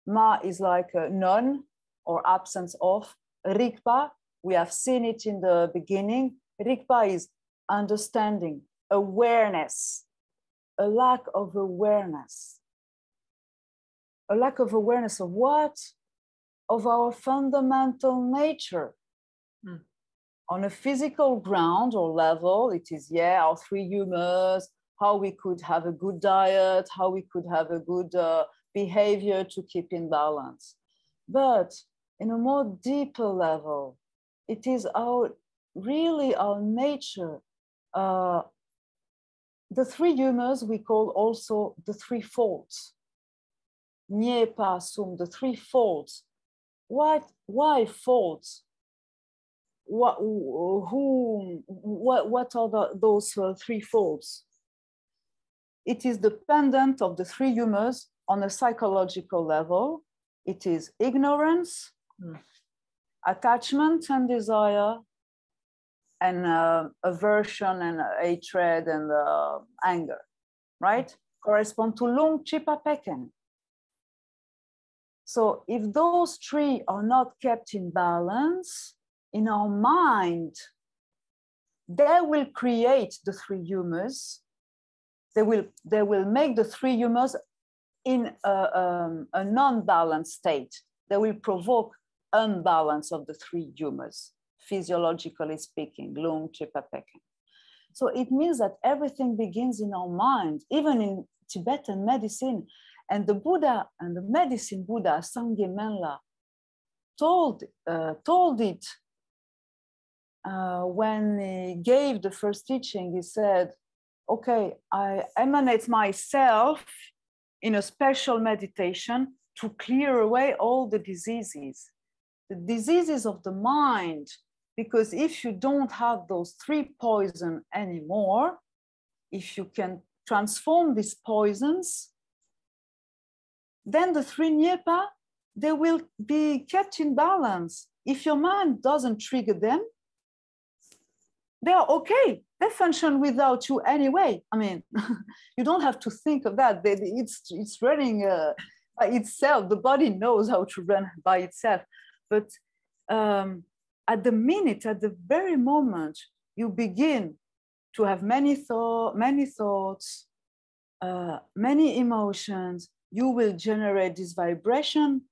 Ma is like none or absence of. Rigpa, we have seen it in the beginning. Rigpa is understanding, awareness, a lack of awareness. A lack of awareness of what? Of our fundamental nature. On a physical ground or level, it is, our three humours, how we could have a good diet, how we could have a good behavior to keep in balance. But in a more deeper level, it is really our nature. The three humours we call also the three faults. Nye pa sum, the three faults. Why faults? What are those three faults? It is dependent of the three humours on a psychological level. It is ignorance, attachment and desire, and aversion and hatred and anger, right? Correspond to lung chipa peken. So if those three are not kept in balance in our mind, they will create the three humours. They will make the three humours in a non-balanced state. They will provoke unbalance of the three humours, physiologically speaking, lung, chipa, peken. So it means that everything begins in our mind, even in Tibetan medicine. And the Buddha and the medicine Buddha, Sangye Menla, told it when he gave the first teaching. He said, okay, I emanate myself in a special meditation to clear away all the diseases of the mind, because if you don't have those three poisons anymore, if you can transform these poisons then the three Nyepa, they will be kept in balance. If your mind doesn't trigger them, they are okay. They function without you anyway. I mean, you don't have to think of that. It's running by itself. The body knows how to run by itself. But at the very moment you begin to have many thoughts, many emotions, you will generate this vibration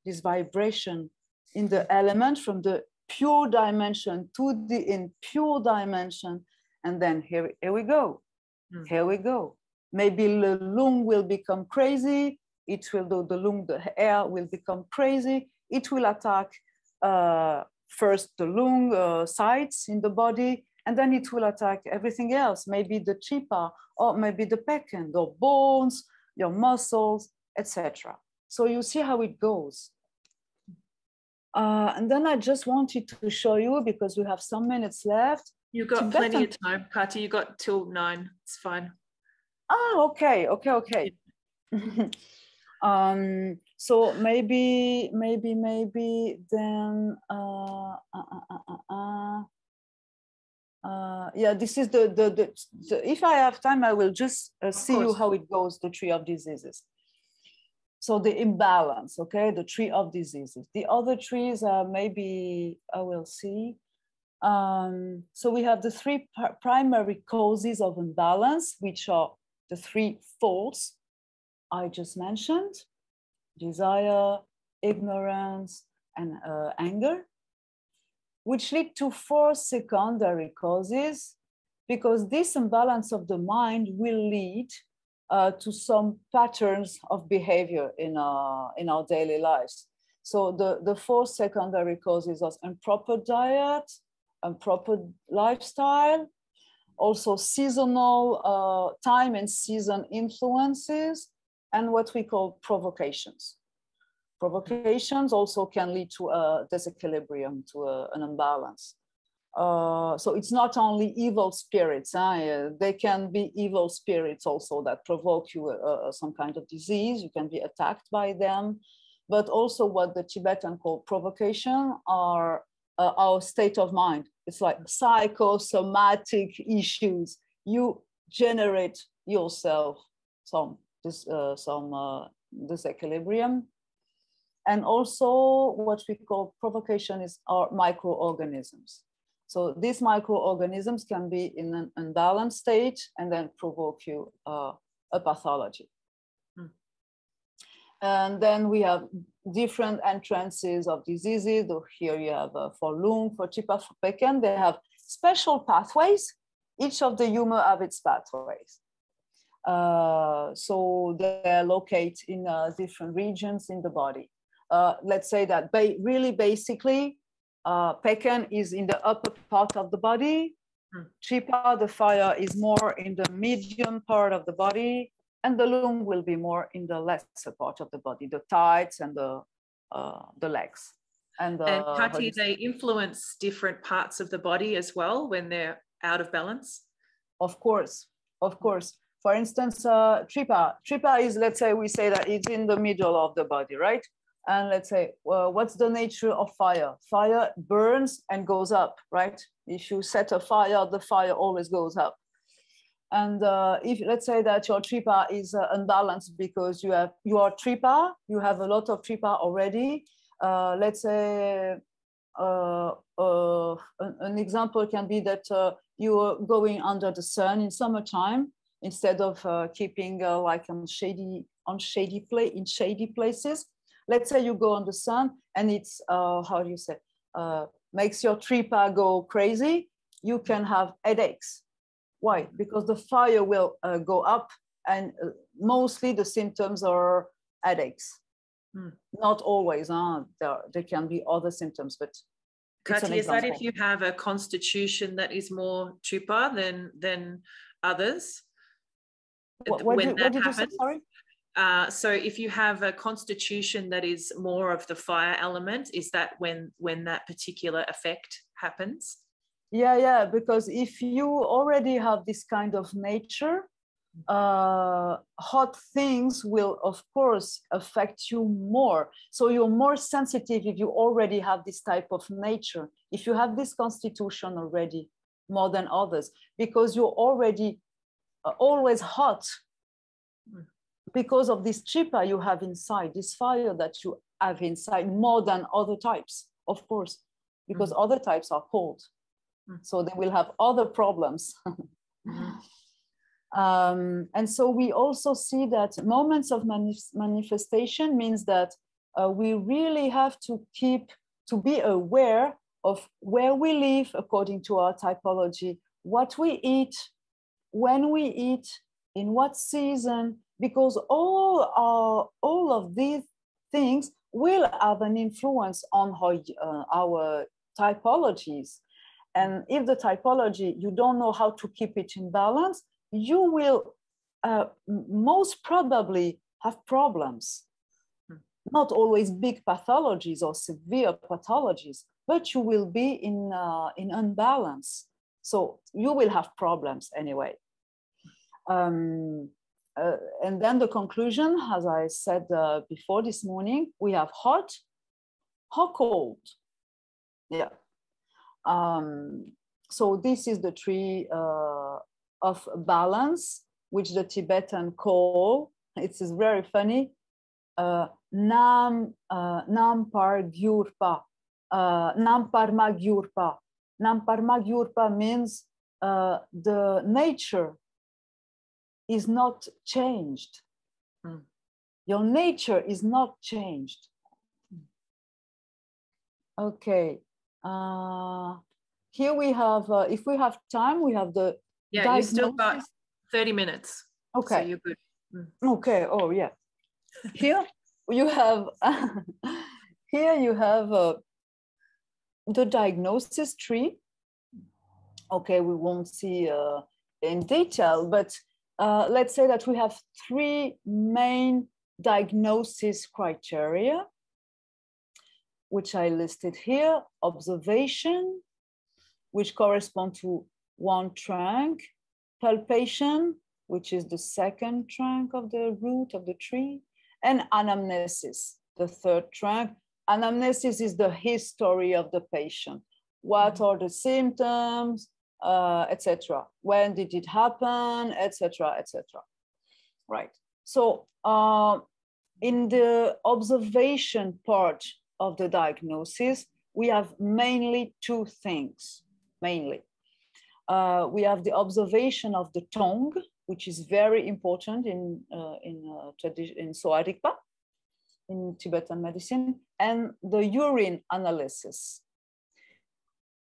in the element from the pure dimension to the impure dimension. And then here we go. Here we go. Maybe the lung will become crazy. It will do the air will become crazy. It will attack first the lung sites in the body, and then it will attack everything else. Maybe the chipa, or maybe the pecan, the bones, your muscles, etc. So you see how it goes. And then I just wanted to show you, because we have some minutes left. You got plenty of time, Kati. You got till 9. It's fine. Oh, okay. So maybe then yeah, this is the if I have time, I will just see you how it goes, the Tree of Diseases. So the imbalance, okay, the Tree of Diseases. The other trees maybe I will see. So we have the three primary causes of imbalance, which are the three faults I just mentioned: desire, ignorance, and anger, which lead to 4 secondary causes, because this imbalance of the mind will lead to some patterns of behavior in our daily lives. So the 4 secondary causes are improper diet, improper lifestyle, also seasonal time and season influences, and what we call provocations. Provocations also can lead to a disequilibrium, to an imbalance. So it's not only evil spirits. They can be evil spirits also that provoke you some kind of disease. You can be attacked by them. But also what the Tibetan call provocation are our state of mind. It's like psychosomatic issues. You generate yourself some disequilibrium. And also what we call provocation are microorganisms. So these microorganisms can be in an unbalanced state and then provoke you a pathology. And then we have different entrances of diseases. So here you have for lung, for chipa, for pecan, they have special pathways. Each of the humours have its pathways. So they're located in different regions in the body. Let's say that really basically, pecan is in the upper part of the body. Chipa, the fire, is more in the medium part of the body, and the lung will be more in the lesser part of the body, the thighs and the legs. And Kati, they influence different parts of the body as well when they're out of balance? Of course. For instance, Tripa is, let's say, we say that it's in the middle of the body, right? And let's say, well, what's the nature of fire? Fire burns and goes up, right? If you set a fire, the fire always goes up. And if let's say that your Tripa is unbalanced because you are Tripa, you have a lot of Tripa already. Let's say an example can be that you are going under the sun in summertime instead of keeping like in shady places. Let's say you go on the sun and it's how do you say makes your Tripa go crazy. You can have headaches. Why? Because the fire will go up, and mostly the symptoms are headaches. Not always. There can be other symptoms, but Kati, is that if you have a constitution that is more Tripa than others? What did you say? Sorry? So if you have a constitution that is more of the fire element, is that when that particular effect happens? Yeah, because if you already have this kind of nature, hot things will, of course, affect you more. So you're more sensitive if you already have this type of nature, if you have this constitution already more than others, because you're already always hot because of this chipa you have inside, this fire that you have inside more than other types, of course, because other types are cold. So they will have other problems. And so we also see that moments of manifestation means that we really have to be aware of where we live according to our typology, what we eat, when we eat, in what season, because all of these things will have an influence on our typologies. And if the typology, you don't know how to keep it in balance, you will most probably have problems. Not always big pathologies or severe pathologies, but you will be in unbalance. So you will have problems anyway. And then the conclusion, as I said before this morning, we have hot or cold. Yeah. So this is the tree of balance, which the Tibetan call, it is very funny, Nam Par Gyurpa, Nam Parma Gyurpa. Nam Parma Gyurpa means the nature is not changed. Your nature is not changed. Okay. Here we have, if we have time, we have the you still got 30 minutes. Okay. So you're good. Okay. Oh, yeah. Here you have, the diagnosis tree. Okay, we won't see in detail, but let's say that we have 3 main diagnosis criteria, which I listed here: observation, which correspond to 1 trunk; palpation, which is the 2nd trunk of the root of the tree; and anamnesis, the 3rd trunk. Anamnesis is the history of the patient. What are the symptoms, etc. When did it happen, etc., etc. Right. So in the observation part of the diagnosis, we have mainly 2 things. Mainly, we have the observation of the tongue, which is very important in Sowa Rigpa, in Tibetan medicine, and the urine analysis.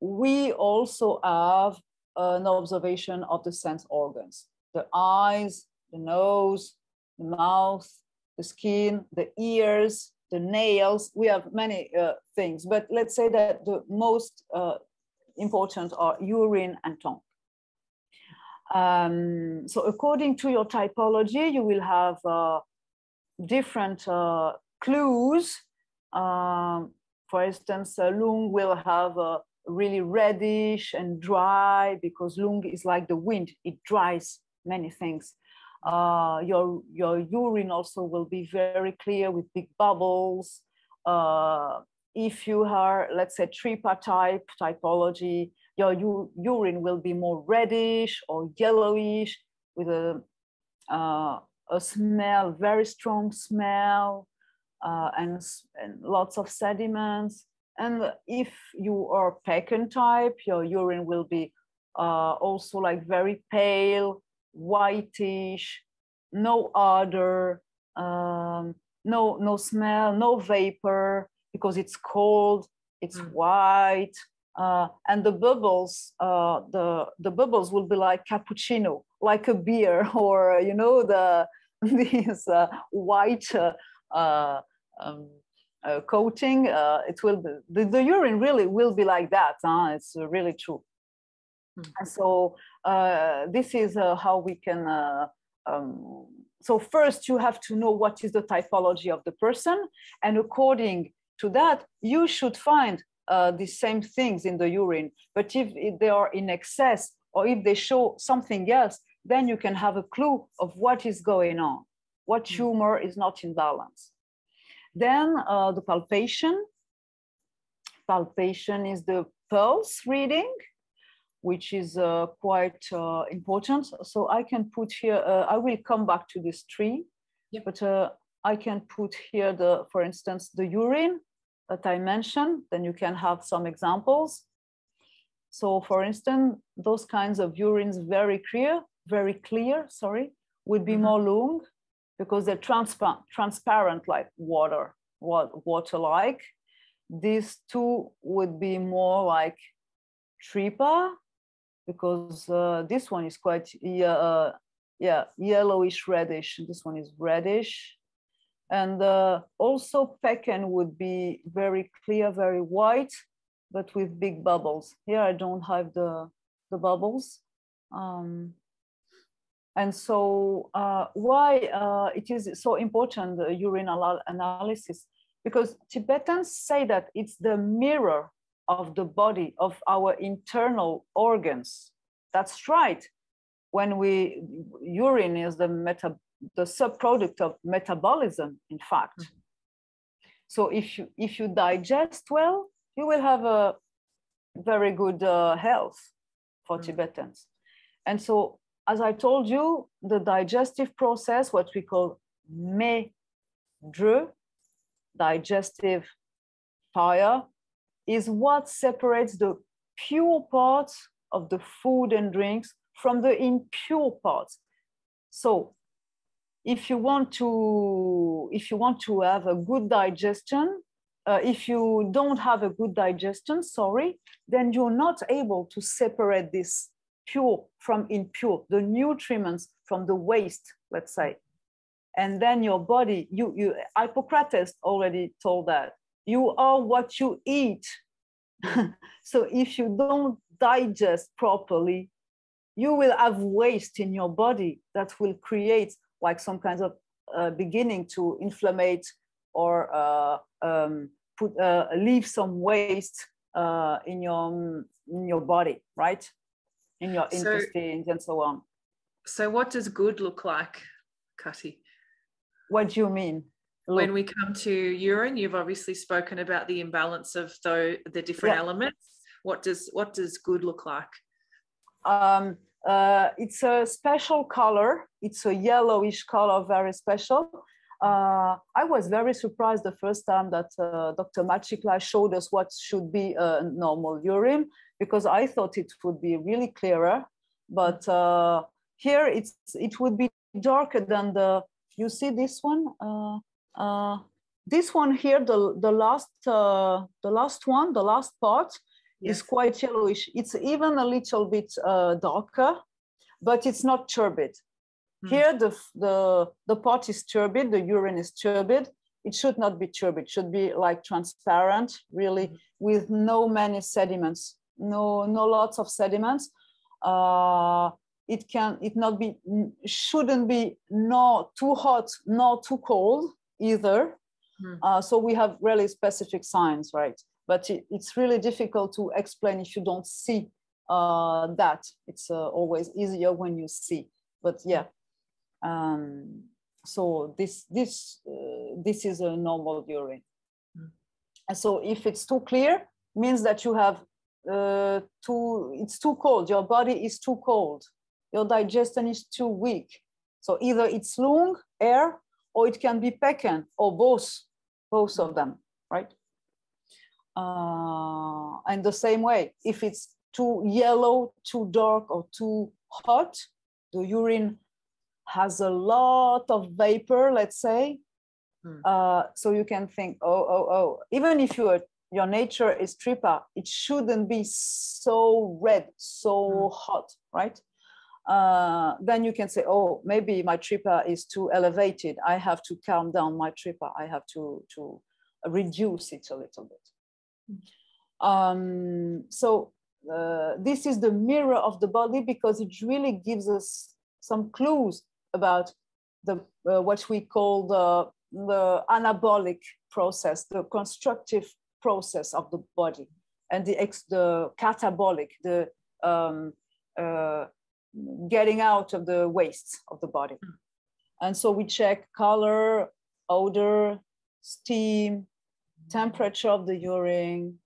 We also have an observation of the sense organs: the eyes, the nose, the mouth, the skin, the ears, the nails. We have many things, but let's say that the most important are urine and tongue. So according to your typology, you will have different clues. For instance, lung will have a really reddish and dry, because lung is like the wind, it dries many things. Your urine also will be very clear with big bubbles. If you are, let's say, Tripa typology, your urine will be more reddish or yellowish with a smell, very strong smell, and lots of sediments. And if you are Badkan type, your urine will be also like very pale, whitish, no odor, no smell, no vapor, because it's cold, it's white, and the bubbles, the bubbles will be like cappuccino, like a beer, or these white coating. It will be, the urine really will be like that. It's really true. And so this is how we can. So first, you have to know what is the typology of the person, and according to that, you should find the same things in the urine. But if they are in excess, or if they show something else, then you can have a clue of what is going on, what humor is not in balance. Then the palpation. Palpation is the pulse reading, which is quite important. So I can put here, I will come back to this tree, yep. But I can put here, for instance, the urine that I mentioned, then you can have some examples. So for instance, those kinds of urines very clear, would be more lung, because they're transparent like water-like. These two would be more like Tripa, because this one is quite yellowish reddish. This one is reddish. And also Pecan would be very clear, very white, but with big bubbles. Here I don't have the bubbles. And so why it is so important, the urine analysis? Because Tibetans say that it's the mirror of the body, of our internal organs. That's right. When urine is the subproduct of metabolism, in fact. Mm-hmm. So if you digest well, you will have a very good health for Tibetans. And so, as I told you, the digestive process, what we call medre, digestive fire, is what separates the pure parts of the food and drinks from the impure parts. So if you want to have a good digestion, if you don't have a good digestion, then you're not able to separate this pure from impure, the nutriments from the waste, let's say. And then your body, Hippocrates already told that, you are what you eat. So if you don't digest properly, you will have waste in your body that will create like some kinds of beginning to inflammate or leave some waste in your body, right? In your intestines and so on. So what does good look like, Katy? What do you mean? When we come to urine, you've obviously spoken about the imbalance of the different elements. What does good look like? It's a special color. It's a yellowish color, very special. I was very surprised the first time that Dr. Machikla showed us what should be a normal urine, because I thought it would be really clearer. But here it would be darker than you see this one? This one here, the last part, yes, is quite yellowish. It's even a little bit darker, but it's not turbid. Here, the part is turbid, the urine is turbid. It should not be turbid. It should be like transparent, really, with no many sediments, no lots of sediments. Shouldn't be not too hot, not too cold either. So we have really specific signs, right? But it's really difficult to explain if you don't see that. It's always easier when you see. But yeah. So this is a normal urine. And so if it's too clear, means that you have it's too cold. Your body is too cold. Your digestion is too weak. So either it's lung, air, or it can be Pecan, or both of them, right? And the same way, if it's too yellow, too dark, or too hot, the urine has a lot of vapor, let's say. So you can think, even if your nature is Tripa, it shouldn't be so red, so hot, right? Then you can say, oh, maybe my Tripa is too elevated. I have to calm down my Tripa. I have to reduce it a little bit. So this is the mirror of the body, because it really gives us some clues about what we call the anabolic process, the constructive process of the body, and the catabolic, getting out of the wastes of the body. And so we check color, odor, steam, temperature of the urine,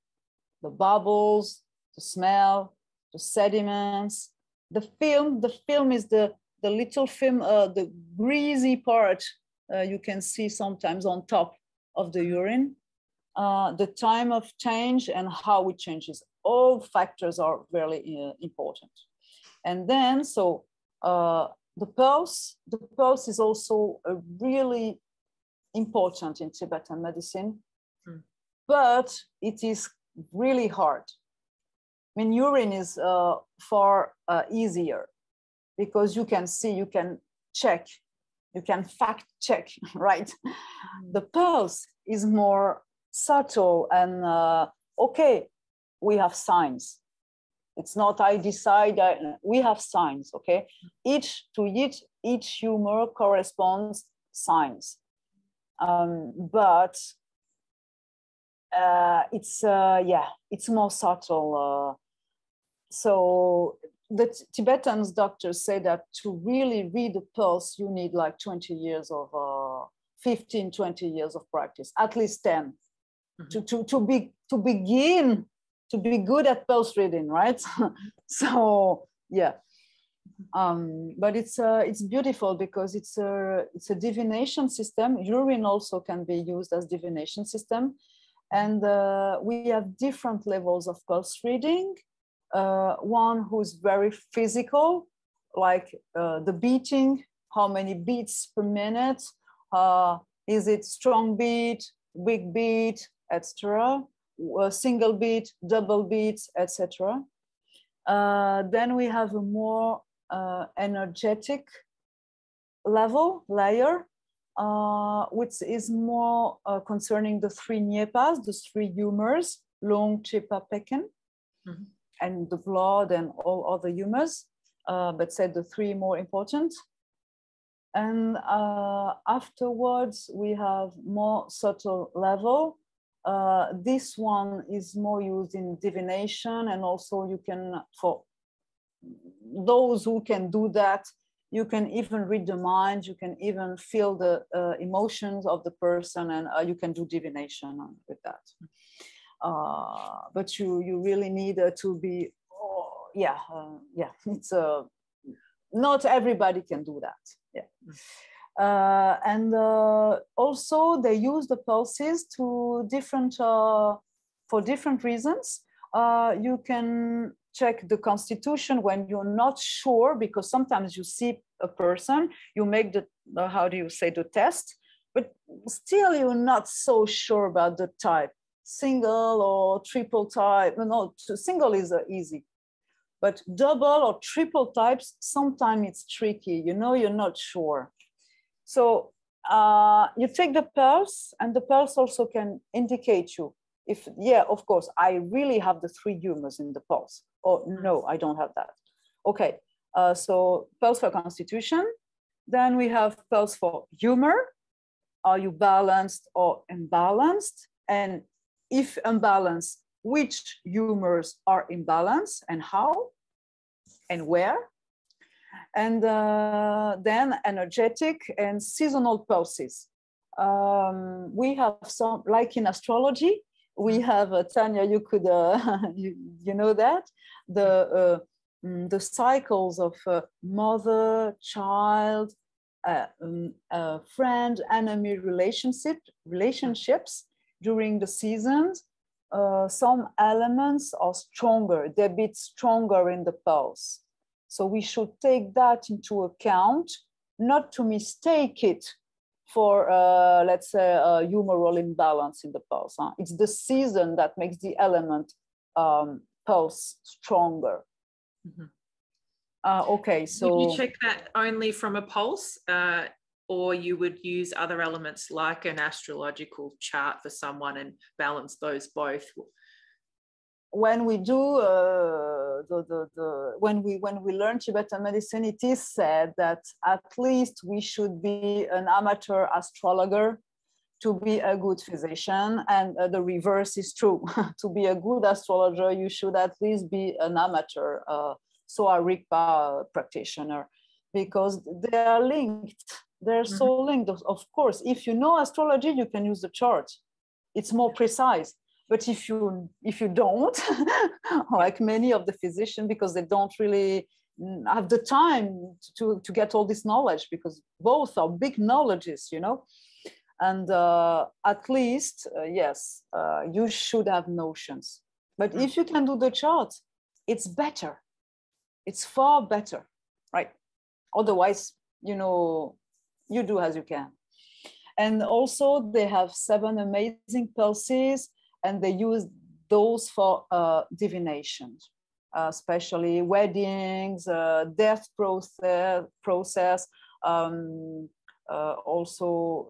the bubbles, the smell, the sediments, the film. The film is the little film, the greasy part you can see sometimes on top of the urine. The time of change and how it changes. All factors are very important. And then, so the pulse is also a really important in Tibetan medicine, but it is really hard. I mean, urine is far easier because you can see, you can check, you can fact check, right? The pulse is more subtle and okay, we have signs. It's not I decide, we have signs, okay? Each humor corresponds signs. But it's more subtle. So the Tibetan doctors say that to really read the pulse, you need like 20 years of 15, 20 years of practice, at least 10, to begin to be good at pulse reading, right? So yeah, but it's beautiful because it's a divination system. Urine also can be used as divination system, and we have different levels of pulse reading. One who's very physical, like the beating, how many beats per minute, is it strong beat, weak beat, etc. Single beat, double beats, etc. Then we have a more energetic layer, which is more concerning the three nyepas, the three humours, rlung, Chipa, Badkan, and the blood and all other humours, but said the three more important. And afterwards, we have more subtle level. This one is more used in divination, and also you can, for those who can do that, you can even read the mind, you can even feel the emotions of the person, and you can do divination with that. But you really need to be, it's not everybody can do that. Yeah. And also they use the pulses to for different reasons. You can check the constitution when you're not sure, because sometimes you see a person, you make the how do you say, the test, but still you're not so sure about the type, single or triple type. No, single is easy, but double or triple types, sometimes it's tricky, you're not sure. So you take the pulse, and the pulse also can indicate you if, of course, I really have the three humours in the pulse, or no, I don't have that. Okay, so pulse for constitution. Then we have pulse for humour. Are you balanced or imbalanced? And if imbalanced, which humours are imbalanced and how and where? And then energetic and seasonal pulses. We have some, like in astrology, we have, Tanya, you could, you know that, the cycles of mother, child, friend, enemy relationships during the seasons. Some elements are stronger, they beat stronger in the pulse. So we should take that into account, not to mistake it for, let's say, a humoral imbalance in the pulse. It's the season that makes the element pulse stronger. Okay, so... Would you check that only from a pulse, or you would use other elements like an astrological chart for someone and balance those both? When we do when we learn Tibetan medicine, it is said that at least we should be an amateur astrologer to be a good physician, and the reverse is true. To be a good astrologer, you should at least be an amateur Sowa Rigpa practitioner, because they are linked. They're so linked. Of course, if you know astrology, you can use the chart. It's more precise. But if you don't, like many of the physicians, because they don't really have the time to get all this knowledge, because both are big knowledges, you know. And at least, yes, you should have notions. But if you can do the chart, it's better. It's far better, right? Otherwise, you know, you do as you can. And also they have 7 amazing pulses, and they use those for divination, especially weddings, death process, also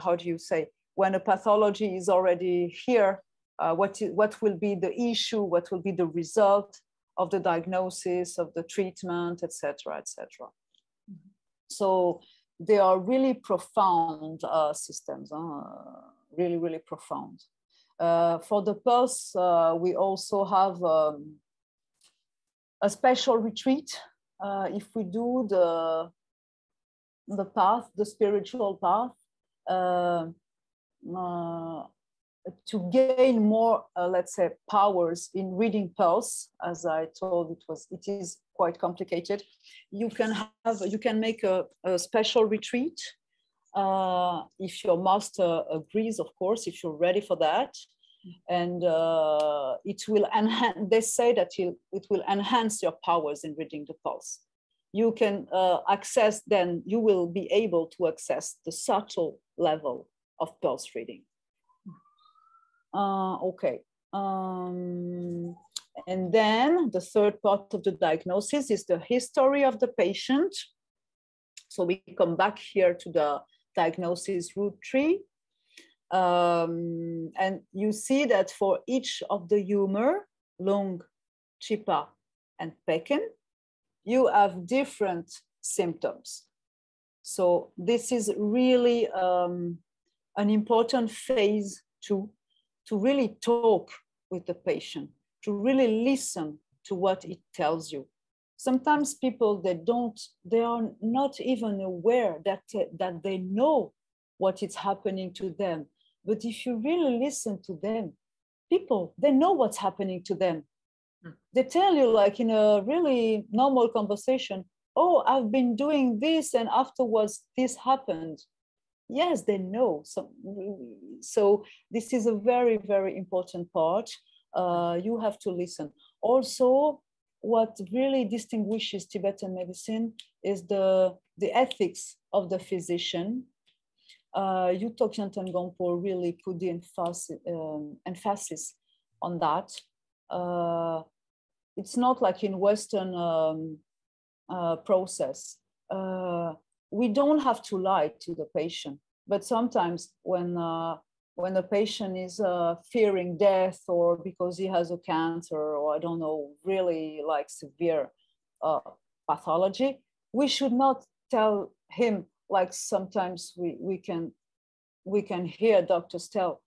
how do you say, when a pathology is already here, what will be the issue, what will be the result of the diagnosis, of the treatment, etc., etc. So they are really profound systems, really, really profound. For the pulse, we also have a special retreat. If we do the path, the spiritual path, to gain more, let's say, powers in reading pulse, as I told, it is quite complicated. You can make a special retreat if your master agrees, of course, if you're ready for that. And it will enhance, they say that it will enhance your powers in reading the pulse. You can access, then you will be able to access the subtle level of pulse reading. Okay. And then the third part of the diagnosis is the history of the patient. So we come back here to the diagnosis root tree. And you see that for each of the humor, rlung, Chipa, and Badkan, you have different symptoms. So this is really an important phase to really talk with the patient, to really listen to what it tells you. Sometimes people, they are not even aware that they know what is happening to them. But if you really listen to them, people, they know what's happening to them. They tell you, like in a really normal conversation, oh, I've been doing this and afterwards this happened. Yes, they know. So this is a very, very important part. You have to listen. Also, what really distinguishes Tibetan medicine is the ethics of the physician. Dzokden Gongpo really put the emphasis on that. It's not like in Western process. We don't have to lie to the patient, but sometimes when the patient is fearing death, or because he has a cancer, or I don't know, really like severe pathology, we should not tell him, like sometimes we can hear doctors tell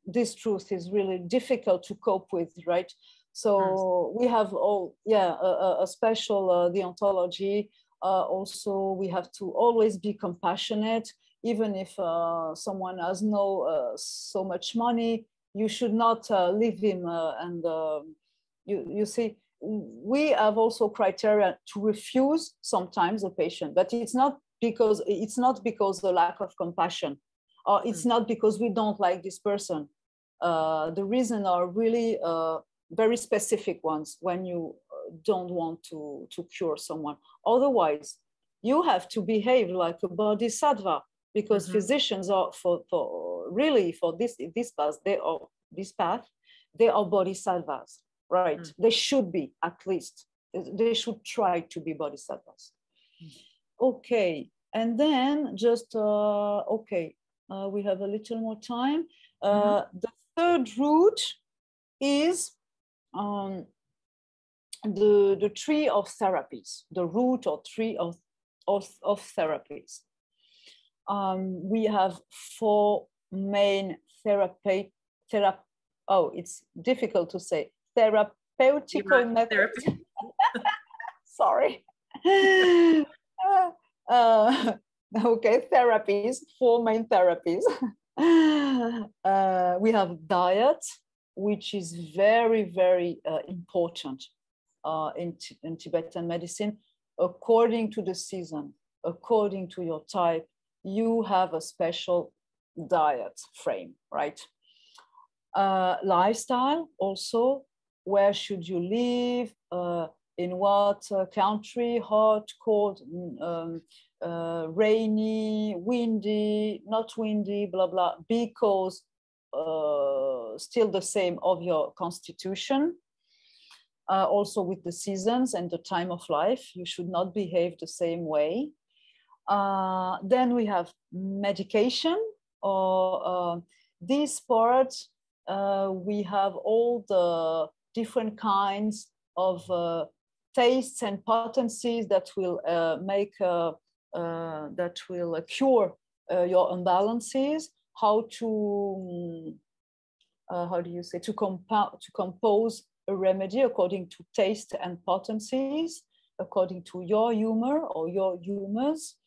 this truth is really difficult to cope with, right? So we have a special deontology. Also, we have to always be compassionate, even if someone has so much money. You should not leave him. You see, we have also criteria to refuse sometimes a patient, but it's not because the lack of compassion, or it's not because we don't like this person. The reason are really very specific ones when you don't want to cure someone. Otherwise, you have to behave like a bodhisattva, because physicians are for this path, they are bodhisattvas, right? They should be, at least. They should try to be bodhisattvas. Okay, and then just we have a little more time. The third root is the Tree of Therapies, the root or Tree of Therapies. We have 4 main it's difficult to say, therapeutical method. Sorry. Okay, therapies, 4 main therapies. We have diet, which is very, very important in Tibetan medicine. According to the season, according to your type, you have a special diet frame, right? Lifestyle also, where should you live, in what country, hot, cold, rainy, windy, not windy, blah, blah, because still the same of your constitution. Also with the seasons and the time of life, you should not behave the same way. Then we have medication, or this part, we have all the different kinds of tastes and potencies that will cure your imbalances. How do you say, to compose a remedy according to taste and potencies, according to your humor or your humors.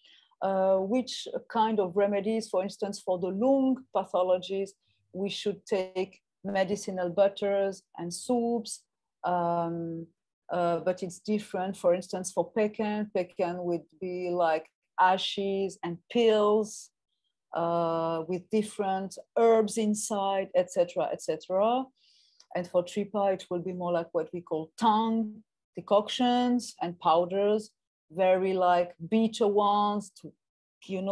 Which kind of remedies, for instance, for the lung pathologies, we should take medicinal butters and soups, but it's different. For instance, for Pekan would be like ashes and pills with different herbs inside, etc., etc. And for Tripa, it will be more like what we call tongue decoctions and powders, very like bitter ones to,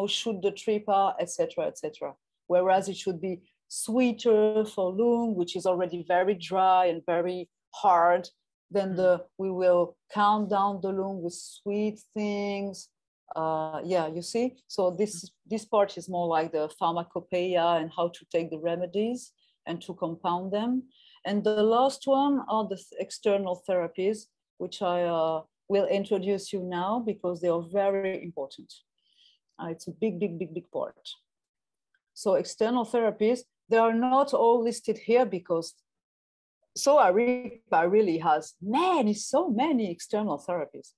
shoot the Tripa, etc., etc. Whereas it should be sweeter for lung, which is already very dry and very hard. Then we will calm down the lung with sweet things. Yeah, you see. So this part is more like the pharmacopoeia and how to take the remedies and to compound them. And the last one are the external therapies, which I will introduce you now because they are very important. It's a big, big, big, big part. So external therapies, they are not all listed here because Sowa Rigpa really has so many external therapies.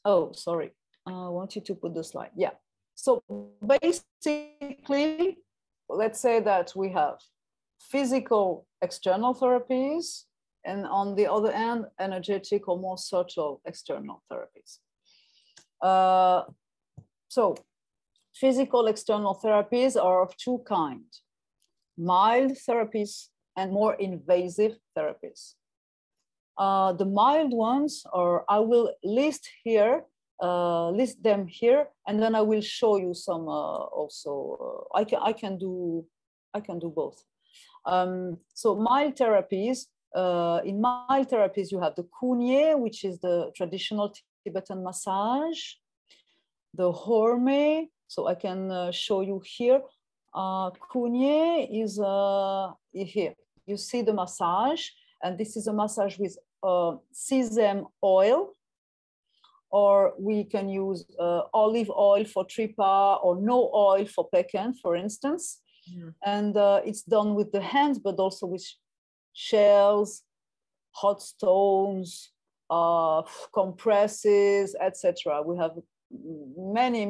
Oh, sorry. I want you to put the slide. Yeah. So basically, let's say that we have physical external therapies, and on the other hand, energetic or more subtle external therapies. So physical external therapies are of two kinds: mild therapies and more invasive therapies. The mild ones are, I will list them here, and then I will show you some also. I can do both. So mild therapies. In mild therapies, you have the Kunye, which is the traditional Tibetan massage. The Horme, so I can show you here. Kunye is here. You see the massage, and this is a massage with sesame oil, or we can use olive oil for Tripa or no oil for Pekan, for instance. Yeah. And it's done with the hands, but also with shells, hot stones, compresses, etc. We have many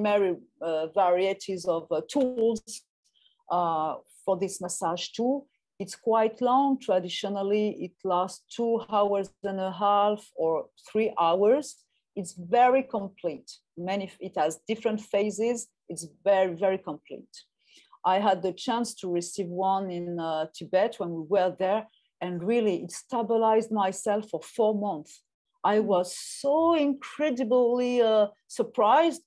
varieties of tools for this massage too. It's quite long. Traditionally, it lasts 2.5 hours or 3 hours. It's very complete. It has different phases. It's very, very complete. I had the chance to receive one in Tibet when we were there, and really it stabilized myself for 4 months. I was so incredibly surprised.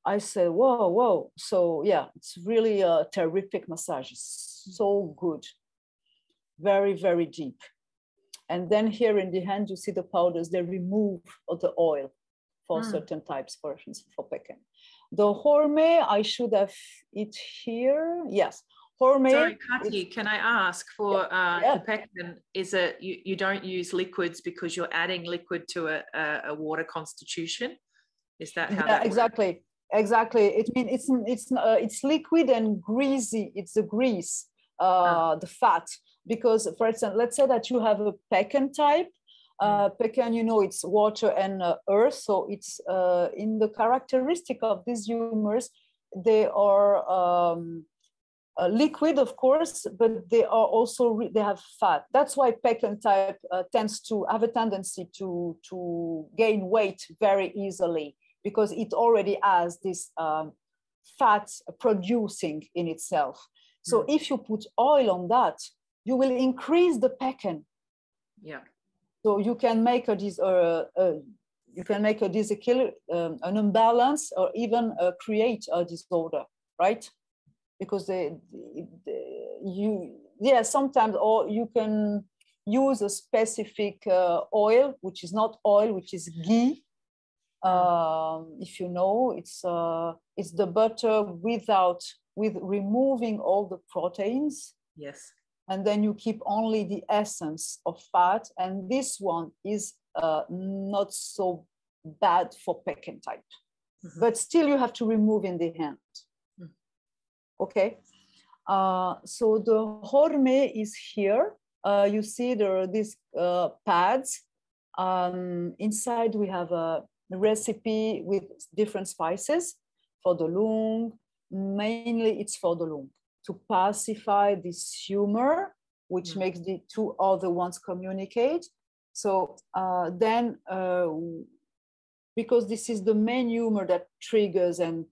I said, whoa, whoa. So yeah, it's really a terrific massage. It's so good. Very, very deep. And then here in the hand, you see the powders, they remove the oil for certain types, for instance, for Pekan. The Horme, I should have it here. Yes. Horme. Sorry, Katy, can I ask for the Pekan, is it, you don't use liquids because you're adding liquid to a water constitution? Is that how that exactly works? Exactly. It means it's liquid and greasy. It's the grease, the fat. because, for instance, let's say that you have a Badkan type. Badkan, you know, it's water and earth. So it's in the characteristic of these humours, they are liquid, of course, but they are also, they have fat. That's why Badkan type tends to have a tendency to gain weight very easily, because it already has this fat producing in itself. So if you put oil on that, you will increase the Badkan. Yeah. So you can make a disequilibrium, an imbalance, or even create a disorder, right? Because sometimes, or you can use a specific oil, which is not oil, which is ghee. If you know, it's the butter with removing all the proteins. Yes. And then you keep only the essence of fat. And this one is not so bad for Badkan type, but still you have to remove in the hand. Okay. So the horme is here. You see there are these pads. Inside we have a recipe with different spices for the lung. Mainly it's for the lung, to pacify this humor, which makes the two other ones communicate. So then, because this is the main humor that triggers and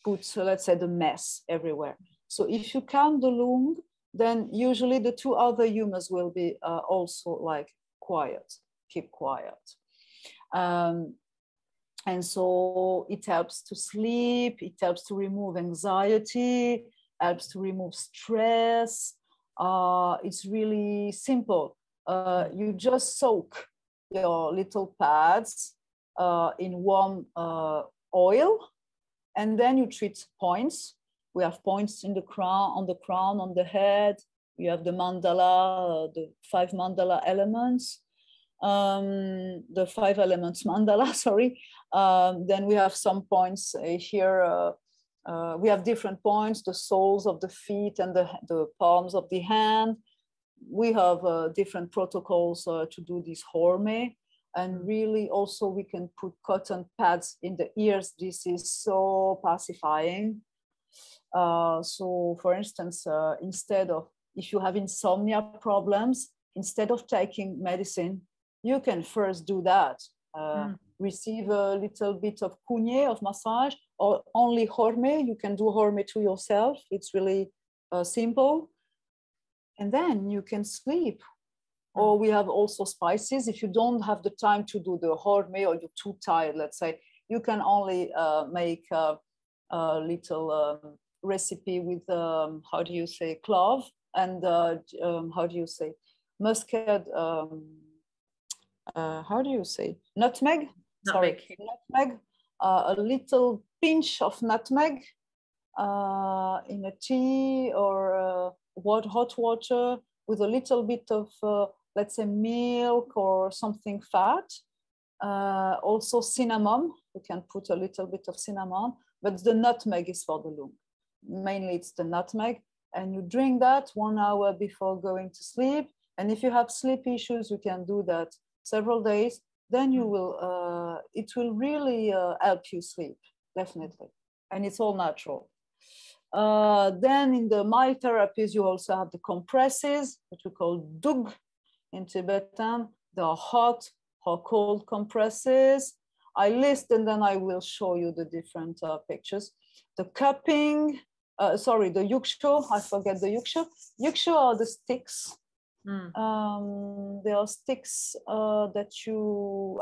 puts, let's say, the mess everywhere. So if you calm the lung, then usually the two other humors will be also like quiet, keep quiet. And so it helps to sleep, it helps to remove anxiety, helps to remove stress. It's really simple. You just soak your little pads in warm oil, and then you treat points. We have points in the crown, on the head. You have the mandala, the 5 mandala elements. The 5 elements mandala, sorry. Then we have some points here. We have different points, the soles of the feet and the palms of the hand. We have different protocols to do this horme. And really also we can put cotton pads in the ears. This is so pacifying. So for instance, instead of, if you have insomnia problems, instead of taking medicine, you can first do that. Receive a little bit of kunye, of massage, or only horme. You can do horme to yourself. It's really simple. And then you can sleep. Or we have also spices. If you don't have the time to do the horme, or you're too tired, let's say, you can only make a little recipe with, how do you say, clove, and how do you say, muscad, how do you say, nutmeg? Nutmeg. Sorry, nutmeg, a little pinch of nutmeg in a tea or hot water with a little bit of, let's say, milk or something fat. Also cinnamon, you can put a little bit of cinnamon, but the nutmeg is for the lung. Mainly it's the nutmeg, and you drink that 1 hour before going to sleep. And if you have sleep issues, you can do that several days. Then you will, it will really help you sleep, definitely. And it's all natural. Then in the mild therapies, you also have the compresses, which we call dug in Tibetan. They are hot or cold compresses. I list and then I will show you the different pictures. The cupping, sorry, the yuksho, I forget the yuksho. Yuksho are the sticks. There are sticks that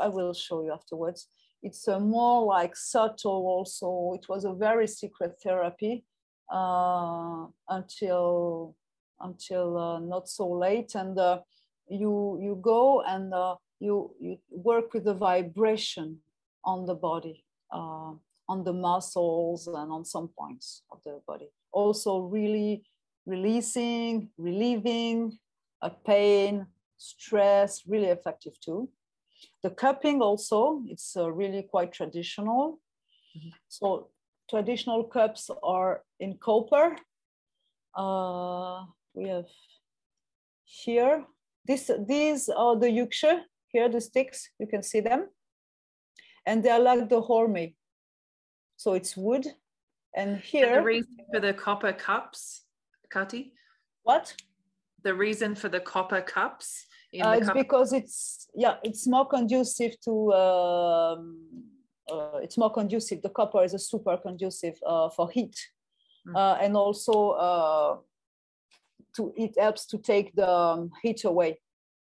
I will show you afterwards. It's more like subtle also. It was a very secret therapy until not so late. And you go and you work with the vibration on the body, on the muscles and on some points of the body. Also really releasing, relieving pain, stress, really effective too. The cupping also, it's really quite traditional. So traditional cups are in copper. We have here. These are the yuksha, here the sticks, you can see them. And they are like the horme. So it's wood. And here. And the reason for the copper cups, Kati? What? The reason for the copper cups? It's because it's more conducive to, it's more conducive. The copper is a super conducive for heat. And also it helps to take the heat away.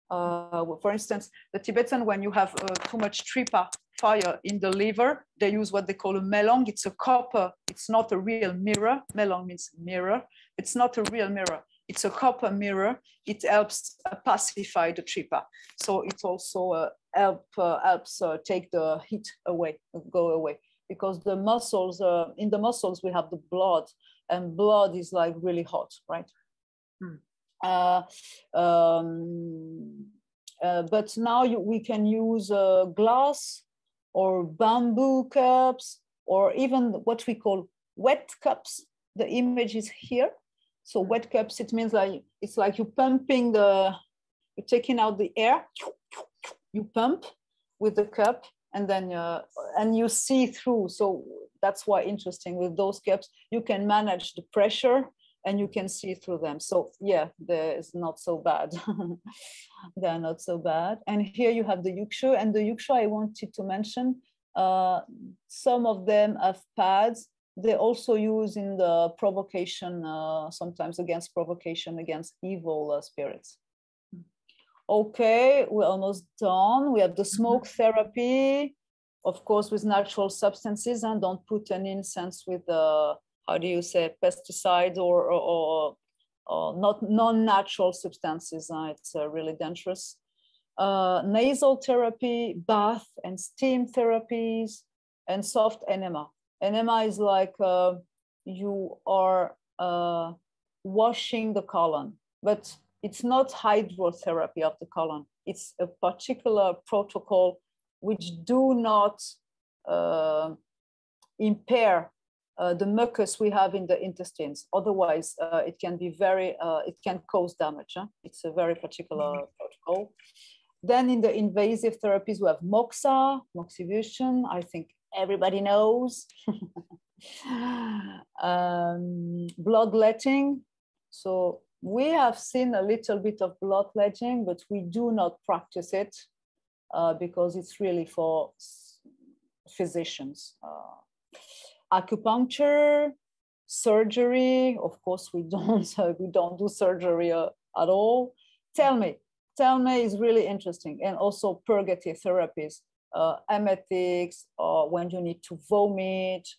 For instance, the Tibetan, when you have too much tripa fire in the liver, they use what they call a melong. It's a copper. It's not a real mirror. Melong means mirror. It's not a real mirror. It's a copper mirror. It helps pacify the tripa. So it also helps take the heat away, go away. Because the muscles, in the muscles, we have the blood, and blood is like really hot, right? But now we can use glass or bamboo cups, or even what we call wet cups. The image is here. So wet cups, it means like, it's like you're pumping you're taking out the air, you pump with the cup, and then and you see through. So that's why interesting with those cups, you can manage the pressure and you can see through them. So yeah, it's not so bad. They're not so bad. And here you have the yuksha, and the yuksha I wanted to mention, some of them have pads. They also use in the provocation, sometimes against provocation, against evil spirits. Okay, we're almost done. We have the smoke therapy, of course, with natural substances, and don't put an incense with how do you say, pesticides or not non-natural substances. It's really dangerous. Nasal therapy, bath and steam therapies, and soft enema. Enema is like you are washing the colon, but it's not hydrotherapy of the colon. It's a particular protocol which do not impair the mucus we have in the intestines. Otherwise, it can be it can cause damage. Huh? It's a very particular protocol. Then in the invasive therapies, we have moxa, moxibustion. I think everybody knows. Bloodletting. So we have seen a little bit of bloodletting, but we do not practice it because it's really for physicians. Acupuncture, surgery. Of course, we don't do surgery at all. Tell me is really interesting, and also purgative therapies, emetics, or when you need to vomit,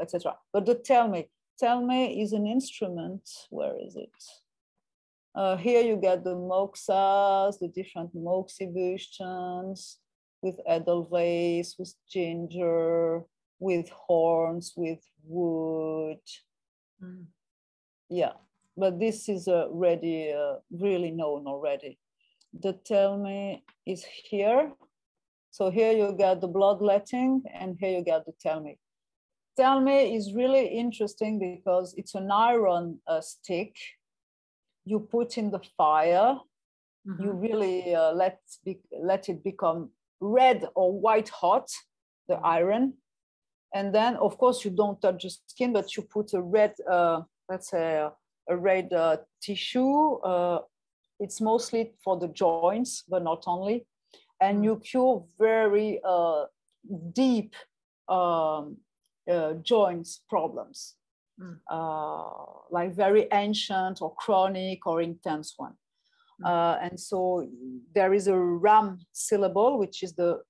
etc. But the tell me is an instrument. Where is it? Here you get the moksas, the different moxibustions with edelweiss, with ginger, with horns, with wood. Yeah, but this is already really known already. The tell me is here. So here you get the bloodletting, and here you get the tell me. Tell me is really interesting because it's an iron stick. You put in the fire. You really let it become red or white hot, the iron. And then, of course, you don't touch the skin, but you put a red, let's say, a red tissue. It's mostly for the joints, but not only. And you cure very deep joints problems, like very ancient or chronic or intense one. And so there is a ram syllable, which is the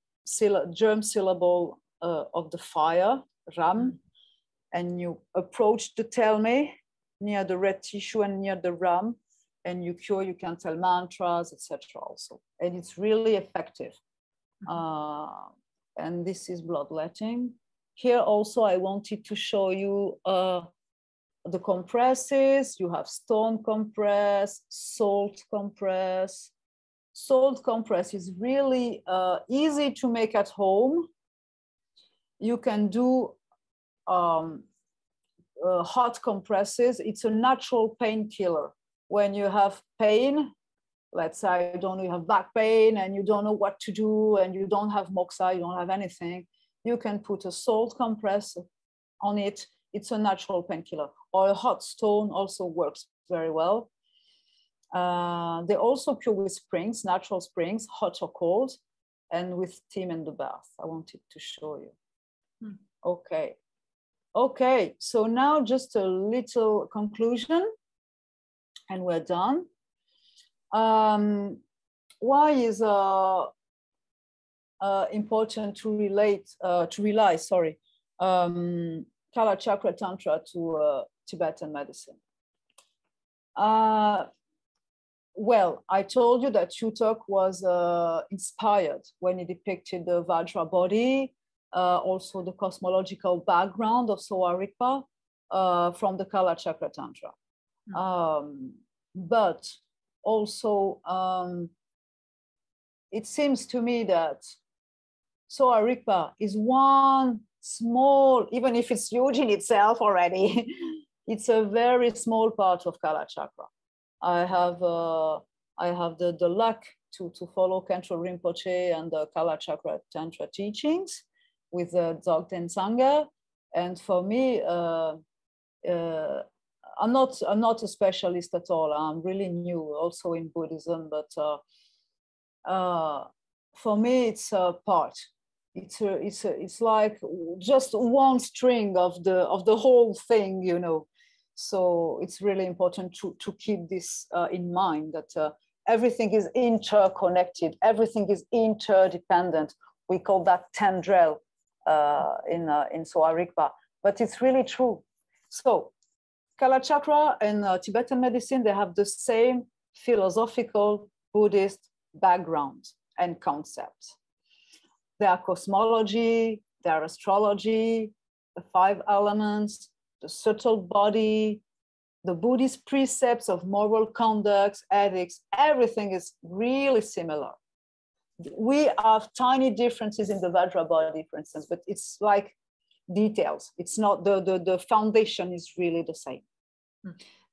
germ syllable of the fire, ram, and you approach the tell me near the red tissue and near the ram, and you can tell mantras, etc. also, and it's really effective. And this is bloodletting. Here also I wanted to show you the compresses. You have stone compress, salt compress. Salt compress is really easy to make at home. You can do hot compresses. It's a natural painkiller. When you have pain, let's say, I don't know, you have back pain and you don't know what to do and you don't have moxa, you don't have anything, you can put a salt compress on it. It's a natural painkiller. Or a hot stone also works very well. They also cure with springs, natural springs, hot or cold, and with steam in the bath. I wanted to show you. Okay. Okay, so now just a little conclusion and we're done. Why is important to rely, Kalachakra Tantra to Tibetan medicine? Well, I told you that Chutok was inspired when he depicted the Vajra body, also the cosmological background of Sowa Rigpa from the Kalachakra Tantra. But also, it seems to me that Sowa Rigpa is one small, even if it's huge in itself already, it's a very small part of Kalachakra. I have the luck to follow Khenpo Rinpoche and the Kalachakra Tantra teachings with the Dzokden Sangha, and for me, I'm not a specialist at all. I'm really new, also in Buddhism, but for me, it's a part. It's like just one string of the whole thing, you know. So it's really important to keep this in mind, that everything is interconnected, everything is interdependent. We call that tendril in Sowa Rigpa, but it's really true. So Kalachakra and Tibetan medicine, they have the same philosophical Buddhist background and concepts. They are cosmology, they are astrology, the 5 elements, the subtle body, the Buddhist precepts of moral conduct, ethics, everything is really similar. We have tiny differences in the Vajra body, for instance, but it's like details. It's not, the foundation is really the same.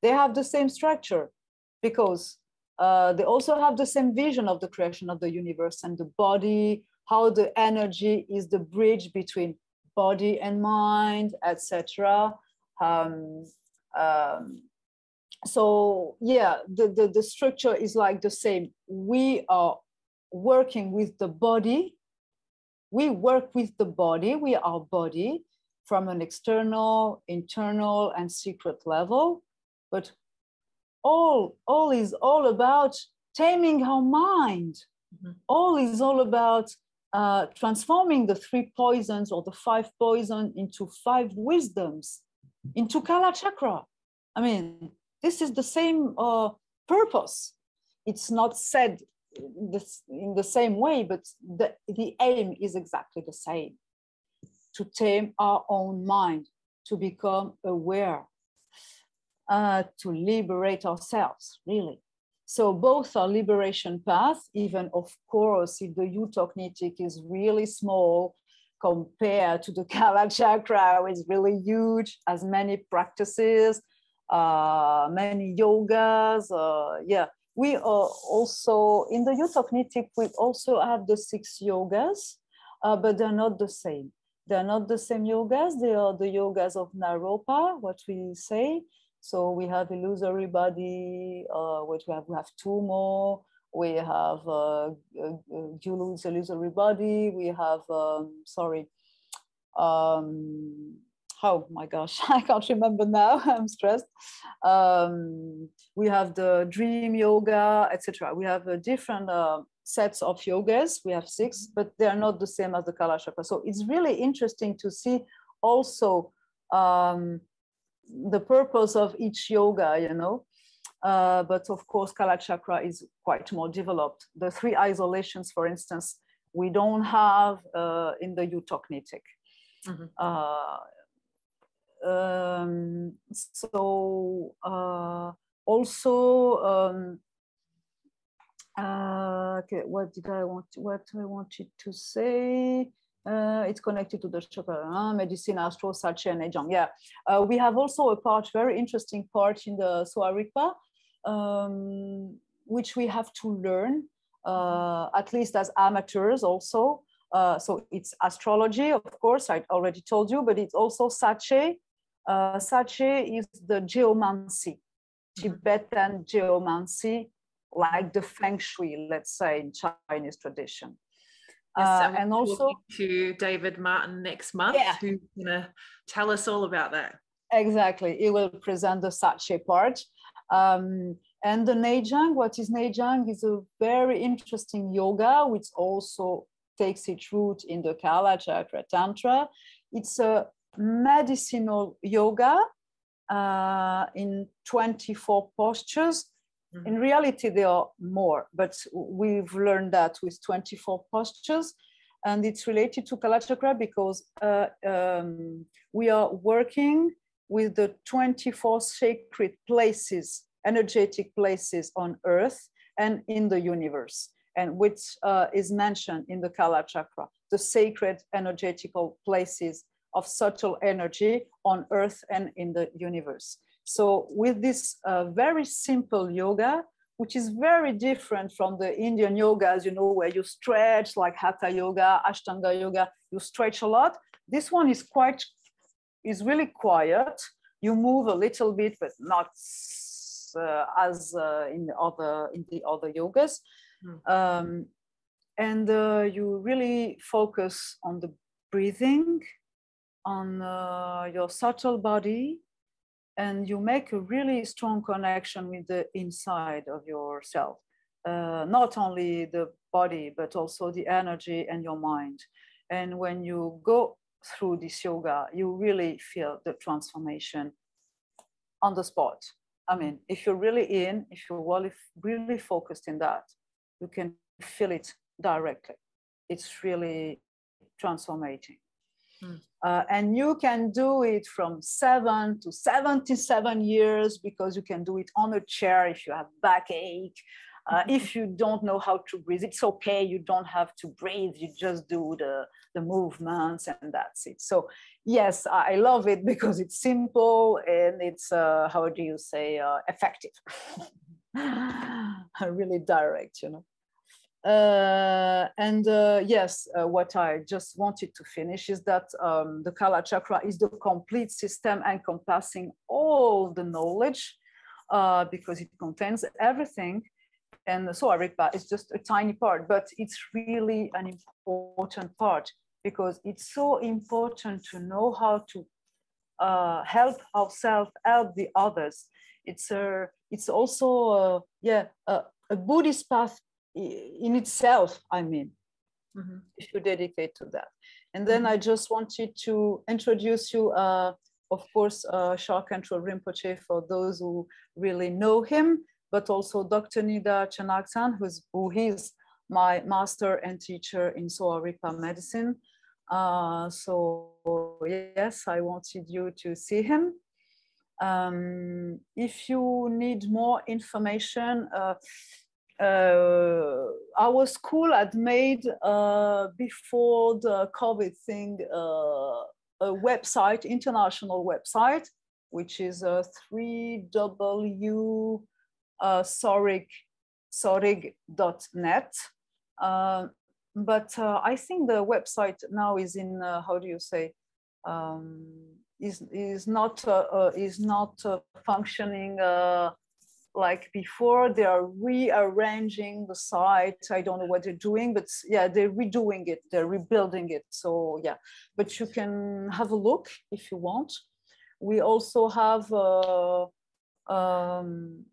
They have the same structure because they also have the same vision of the creation of the universe and the body, how the energy is the bridge between body and mind, etc. So yeah, the structure is like the same. We are working with the body. We work with the body. We are body from an external, internal, and secret level. But all is all about taming our mind. All is all about transforming the 3 poisons or the 5 poison into 5 wisdoms, into Kalachakra. I mean, this is the same purpose. It's not said in the same way, but the aim is exactly the same: to tame our own mind, to become aware, to liberate ourselves, really. So both are liberation paths, even of course, if the Utoknitic is really small compared to the Kalachakra, which is really huge, has many practices, many yogas. Yeah, we are also, in the Utoknitic, we also have the 6 yogas, but they're not the same. They're not the same yogas. They are the yogas of Naropa, what we say. So we have illusory body, what we have 2 more. We have Gyulu's illusory body. We have, oh my gosh, I can't remember now. I'm stressed. We have the dream yoga, etc. We have different sets of yogas. We have 6, but they are not the same as the Kalachakra. So it's really interesting to see also the purpose of each yoga, you know. But of course, Kalachakra is quite more developed. The 3 isolations, for instance, we don't have in the Utoknitic. So also, okay, what I wanted to say? It's connected to the chakra, medicine, astro, sache, and ejong. Yeah, we have also a part, very interesting part in the Sowa Rigpa, which we have to learn, at least as amateurs also. So it's astrology, of course, I already told you, but it's also Sache. Sache is the geomancy, Tibetan geomancy, like the feng shui, let's say, in Chinese tradition. Yes, and also to David Martin next month, who's going to tell us all about that. Exactly, he will present the Sache part. And the Neijang, what is Neijang, is a very interesting yoga, which also takes its root in the Kalachakra Tantra. It's a medicinal yoga in 24 postures. In reality, there are more, but we've learned that with 24 postures. And it's related to Kalachakra because we are working with the 24 sacred places, energetic places on Earth and in the universe, and which is mentioned in the Kalachakra, the sacred energetical places of subtle energy on Earth and in the universe. So with this very simple yoga, which is very different from the Indian yogas, you know, where you stretch, like Hatha yoga, Ashtanga yoga, you stretch a lot. This one is really quiet. You move a little bit, but not as in the other yogas. And you really focus on the breathing, on your subtle body, and you make a really strong connection with the inside of yourself. Not only the body, but also the energy and your mind. And when you go through this yoga, you really feel the transformation on the spot. I mean, if you're really if you're really focused in that, you can feel it directly. It's really transformating. And you can do it from 7 to 77 years, because you can do it on a chair if you have backache. If you don't know how to breathe, it's okay. You don't have to breathe. You just do the movements and that's it. So yes, I love it because it's simple and it's, how do you say, effective. Really direct, you know. Yes, what I just wanted to finish is that the Kalachakra is the complete system encompassing all the knowledge, because it contains everything. And Sowa Rigpa is just a tiny part, but it's really an important part, because it's so important to know how to help ourselves, help the others. It's also a Buddhist path in itself, I mean, if you dedicate to that. And then I just wanted to introduce you, of course, Sharkantrul Rinpoche, for those who really know him, but also Dr. Nida Chenagtsang, who is my master and teacher in Sowa Rigpa medicine. So yes, I wanted you to see him. If you need more information, our school had made, before the COVID thing, a website, international website, which is 3w.sorig.net. But I think the website now is in, how do you say, is not functioning like before. They are rearranging the site. I don't know what they're doing, but yeah, they're redoing it, they're rebuilding it. So yeah, but you can have a look if you want. We also have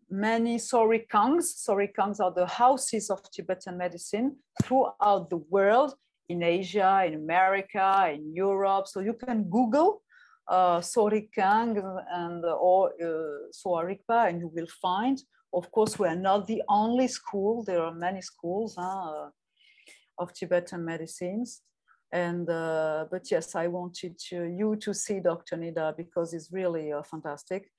many Sorikangs. Sorikangs are the houses of Tibetan medicine throughout the world, in Asia, in America, in Europe. So you can Google Sorikang or Sowa Rigpa, and you will find. Of course, we are not the only school. There are many schools of Tibetan medicines. And but yes, I wanted you to see Dr. Nida because it's really fantastic.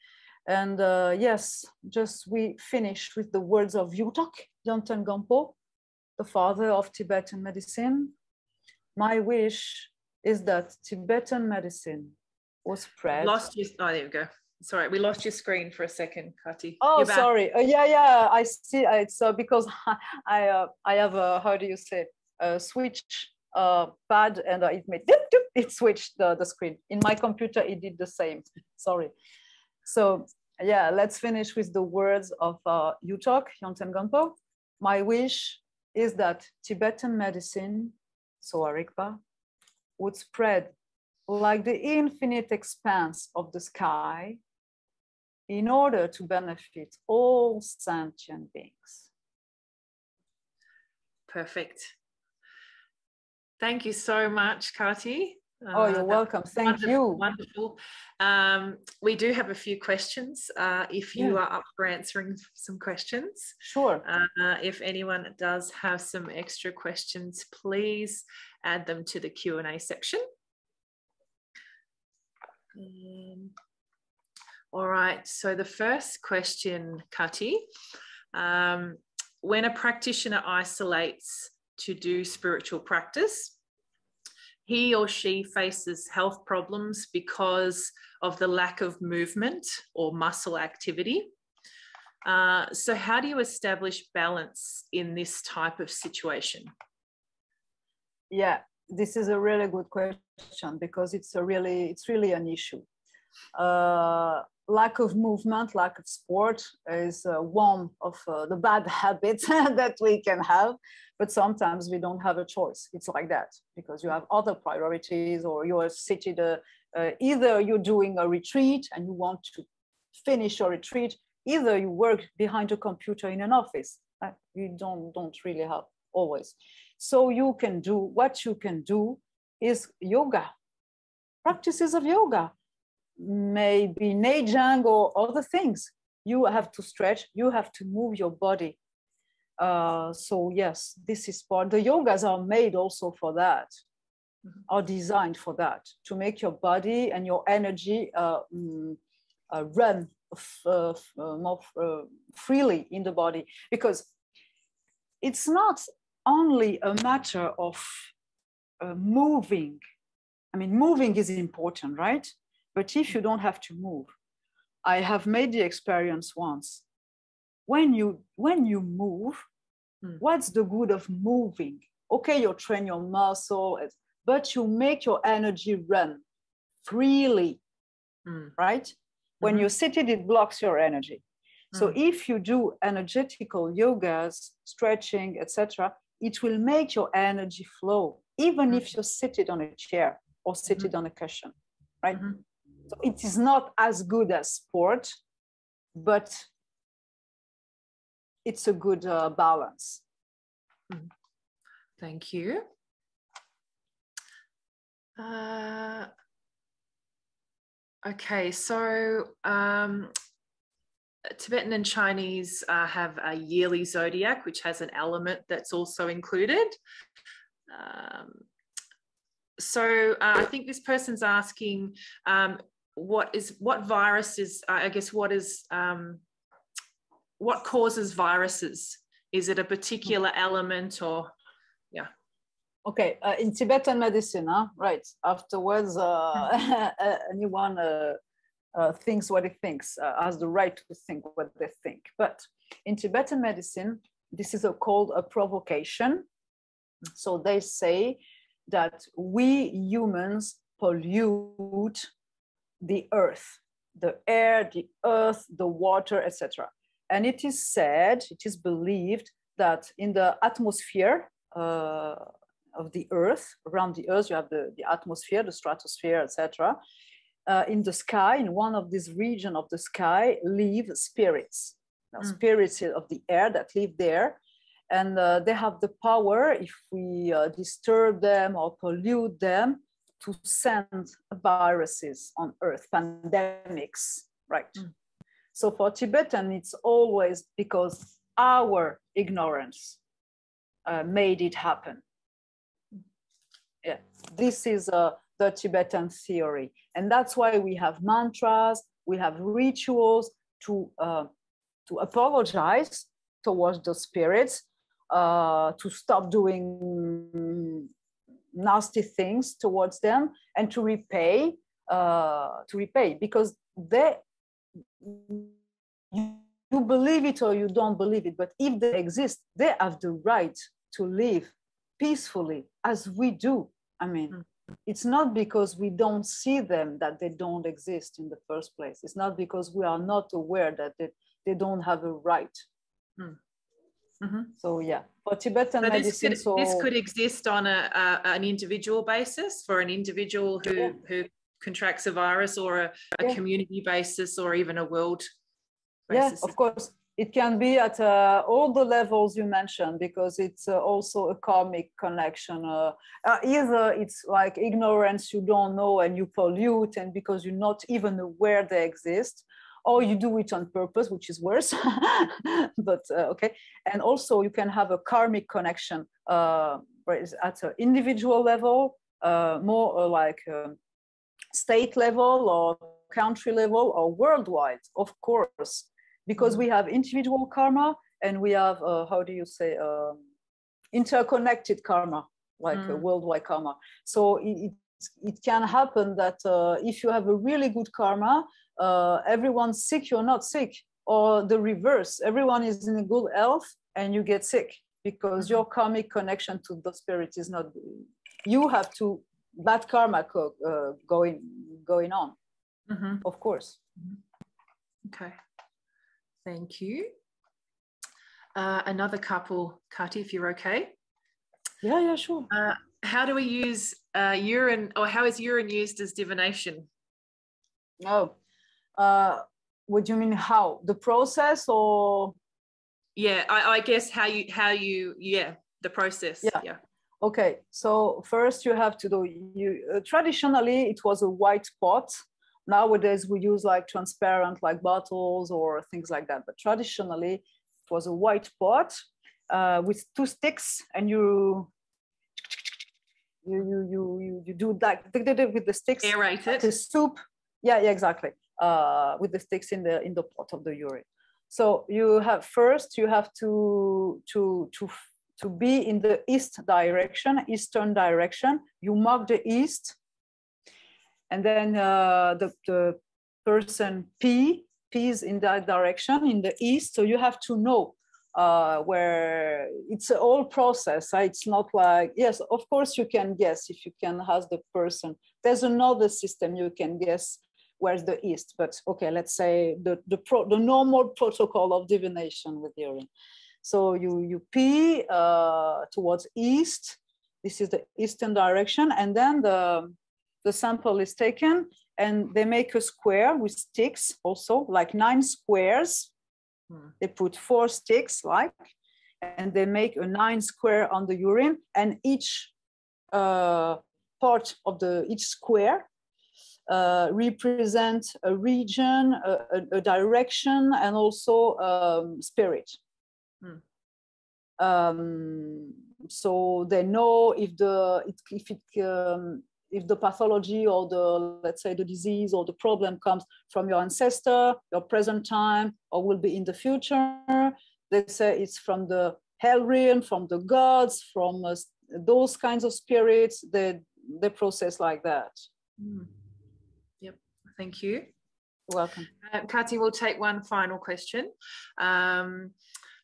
And yes, just we finish with the words of Yutok Yonten Gampo, the father of Tibetan medicine. My wish is that Tibetan medicine was spread. Lost you. Oh, there we go. Sorry, we lost your screen for a second, Katy. Oh, sorry. Yeah, I see. It's because I have a, how do you say, a switch pad, and it made dip, dip, it switched the screen. In my computer, it did the same. Sorry. So yeah, let's finish with the words of Yutok, Yonten Gampo. My wish is that Tibetan medicine, Sowa Rigpa, would spread like the infinite expanse of the sky in order to benefit all sentient beings. Perfect. Thank you so much, Katy. Oh, you're welcome. Thank you. Wonderful. We do have a few questions. If you are up for answering some questions. Sure. If anyone does have some extra questions, please add them to the Q&A section. All right, so the first question, Katy, when a practitioner isolates to do spiritual practice, he or she faces health problems because of the lack of movement or muscle activity. So how do you establish balance in this type of situation? Yeah, this is a really good question because it's really an issue. Lack of movement, lack of sport is one of the bad habits that we can have, but sometimes we don't have a choice. It's like that because you have other priorities, or you are seated, either you're doing a retreat and you want to finish your retreat, either you work behind a computer in an office. You don't really have always. So you can do, what you can do is yoga, practices of yoga. Maybe Neijang or other things. You have to stretch, you have to move your body. So yes, this is part. The yogas are made also for that, are designed for that, to make your body and your energy run more freely in the body. Because it's not only a matter of moving. I mean, moving is important, right? But if you don't have to move, I have made the experience once. When you move, what's the good of moving? Okay, you train your muscle, but you make your energy run freely, right? When you're seated, it blocks your energy. So if you do energetical yogas, stretching, etc., it will make your energy flow, even if you're seated on a chair or seated on a cushion, right? So it is not as good as sport, but it's a good balance. Thank you. Okay, so Tibetan and Chinese have a yearly zodiac, which has an element that's also included. So I think this person's asking, what viruses, I guess, what causes viruses? Is it a particular element or, yeah? Okay, in Tibetan medicine, right, afterwards, anyone thinks what he thinks, has the right to think what they think. But in Tibetan medicine, this is called a provocation. So they say that we humans pollute the earth, the air, the earth, the water, etc. And it is said, it is believed that in the atmosphere of the earth, around the earth, you have the atmosphere, the stratosphere, etc. In the sky, in one of these regions of the sky, live spirits. Now, spirits of the air that live there. And they have the power, if we disturb them or pollute them, to send viruses on earth, pandemics, right? So for Tibetan, it's always because our ignorance made it happen. Yeah, this is the Tibetan theory. And that's why we have mantras, we have rituals to apologize towards the spirits, to stop doing nasty things towards them, and to repay, because you believe it or you don't believe it, but if they exist, they have the right to live peacefully as we do. I mean, it's not because we don't see them that they don't exist in the first place. It's not because we are not aware that they don't have a right. So yeah, for Tibetan medicine, this could exist on an individual basis for an individual who contracts a virus, or a community basis, or even a world basis. Yeah, of course. It can be at all the levels you mentioned, because it's also a karmic connection. Either it's like ignorance, you don't know and you pollute, and because you're not even aware they exist, or you do it on purpose, which is worse. But okay. And also you can have a karmic connection at an individual level, more like state level or country level or worldwide, of course. Because we have individual karma and we have, how do you say, interconnected karma, like a worldwide karma. So it can happen that if you have a really good karma, everyone's sick, you're not sick, or the reverse, everyone is in a good health and you get sick because your karmic connection to the spirit is not, you have to, bad karma going on, of course. Okay. Thank you. Another couple, Katy, if you're okay. Yeah, sure. How do we use urine, or how is urine used as divination? Oh, what do you mean? How? The process, or? Yeah, I guess how you the process. Yeah. Okay, so first you have to do, traditionally it was a white pot. Nowadays we use like transparent, like bottles or things like that. But traditionally it was a white pot with 2 sticks, and you do like with the sticks. Aerate it. The soup. Yeah, exactly. With the sticks in the pot of the urine. So you have to be in the eastern direction. You mark the east. And then the person pees in that direction, in the east. So you have to know where it's a whole process. It's not like, yes, of course you can guess if you can ask the person. There's another system you can guess where's the east. But okay, let's say the normal protocol of divination with urine. So you pee towards east. This is the eastern direction, and then the sample is taken and they make a square with sticks, also like 9 squares. They put 4 sticks, and they make a 9 square on the urine, and each part of each square represent a region, a direction, and also spirit. So they know if the pathology or let's say the disease or the problem comes from your ancestor, your present time, or will be in the future. They say it's from the hell realm, from the gods, from those kinds of spirits. They process like that. Yep, thank you. You're welcome. Katy, we'll take one final question.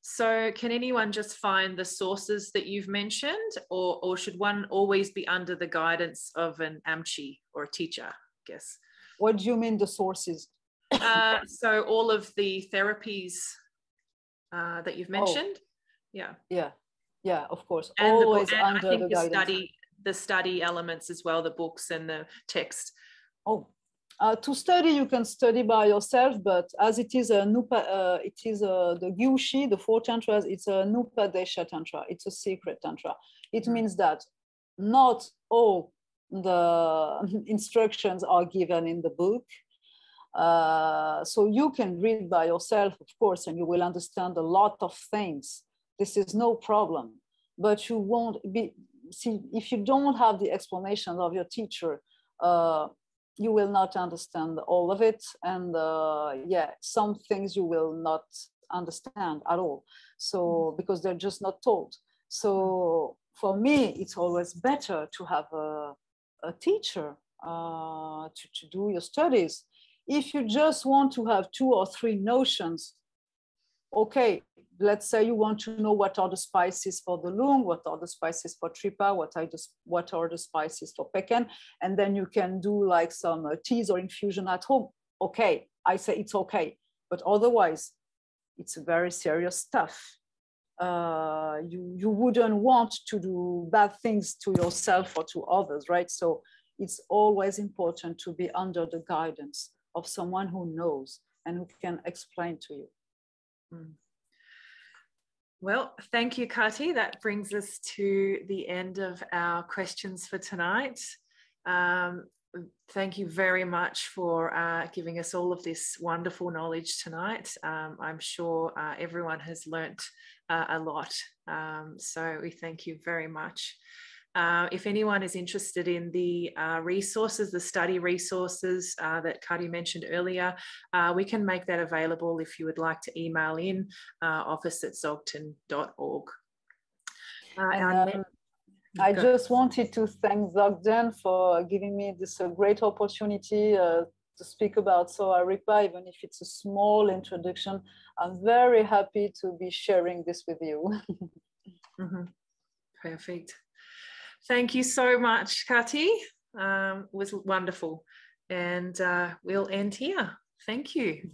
So can anyone just find the sources that you've mentioned, or should one always be under the guidance of an amchi or a teacher, I guess? What do you mean the sources? So all of the therapies that you've mentioned. Yeah, of course. And always and under I think the guidance. The study elements as well, the books and the text. To study, you can study by yourself, but as it is the Gyushi, the 4 tantras, it's a Nupadesha tantra. It's a secret tantra. It means that not all the instructions are given in the book. So you can read by yourself, of course, and you will understand a lot of things. This is no problem. But you won't if you don't have the explanation of your teacher, you will not understand all of it. And some things you will not understand at all. So, because they're just not told. So for me, it's always better to have a teacher to do your studies. If you just want to have 2 or 3 notions, okay, let's say you want to know what are the spices for the rlung, what are the spices for Tripa, what are the spices for Badkan, and then you can do like some teas or infusion at home. Okay, I say it's okay, but otherwise, it's very serious stuff. You wouldn't want to do bad things to yourself or to others, right? So it's always important to be under the guidance of someone who knows and who can explain to you. Well, thank you, Katy. That brings us to the end of our questions for tonight. Thank you very much for giving us all of this wonderful knowledge tonight. I'm sure everyone has learnt a lot. So we thank you very much. If anyone is interested in the resources, the study resources that Katy mentioned earlier, we can make that available if you would like to email in office@dzokden.org. I just wanted to thank Dzokden for giving me this great opportunity to speak about Sowa Rigpa, even if it's a small introduction. I'm very happy to be sharing this with you. Perfect. Thank you so much, Katy. It was wonderful. And we'll end here. Thank you.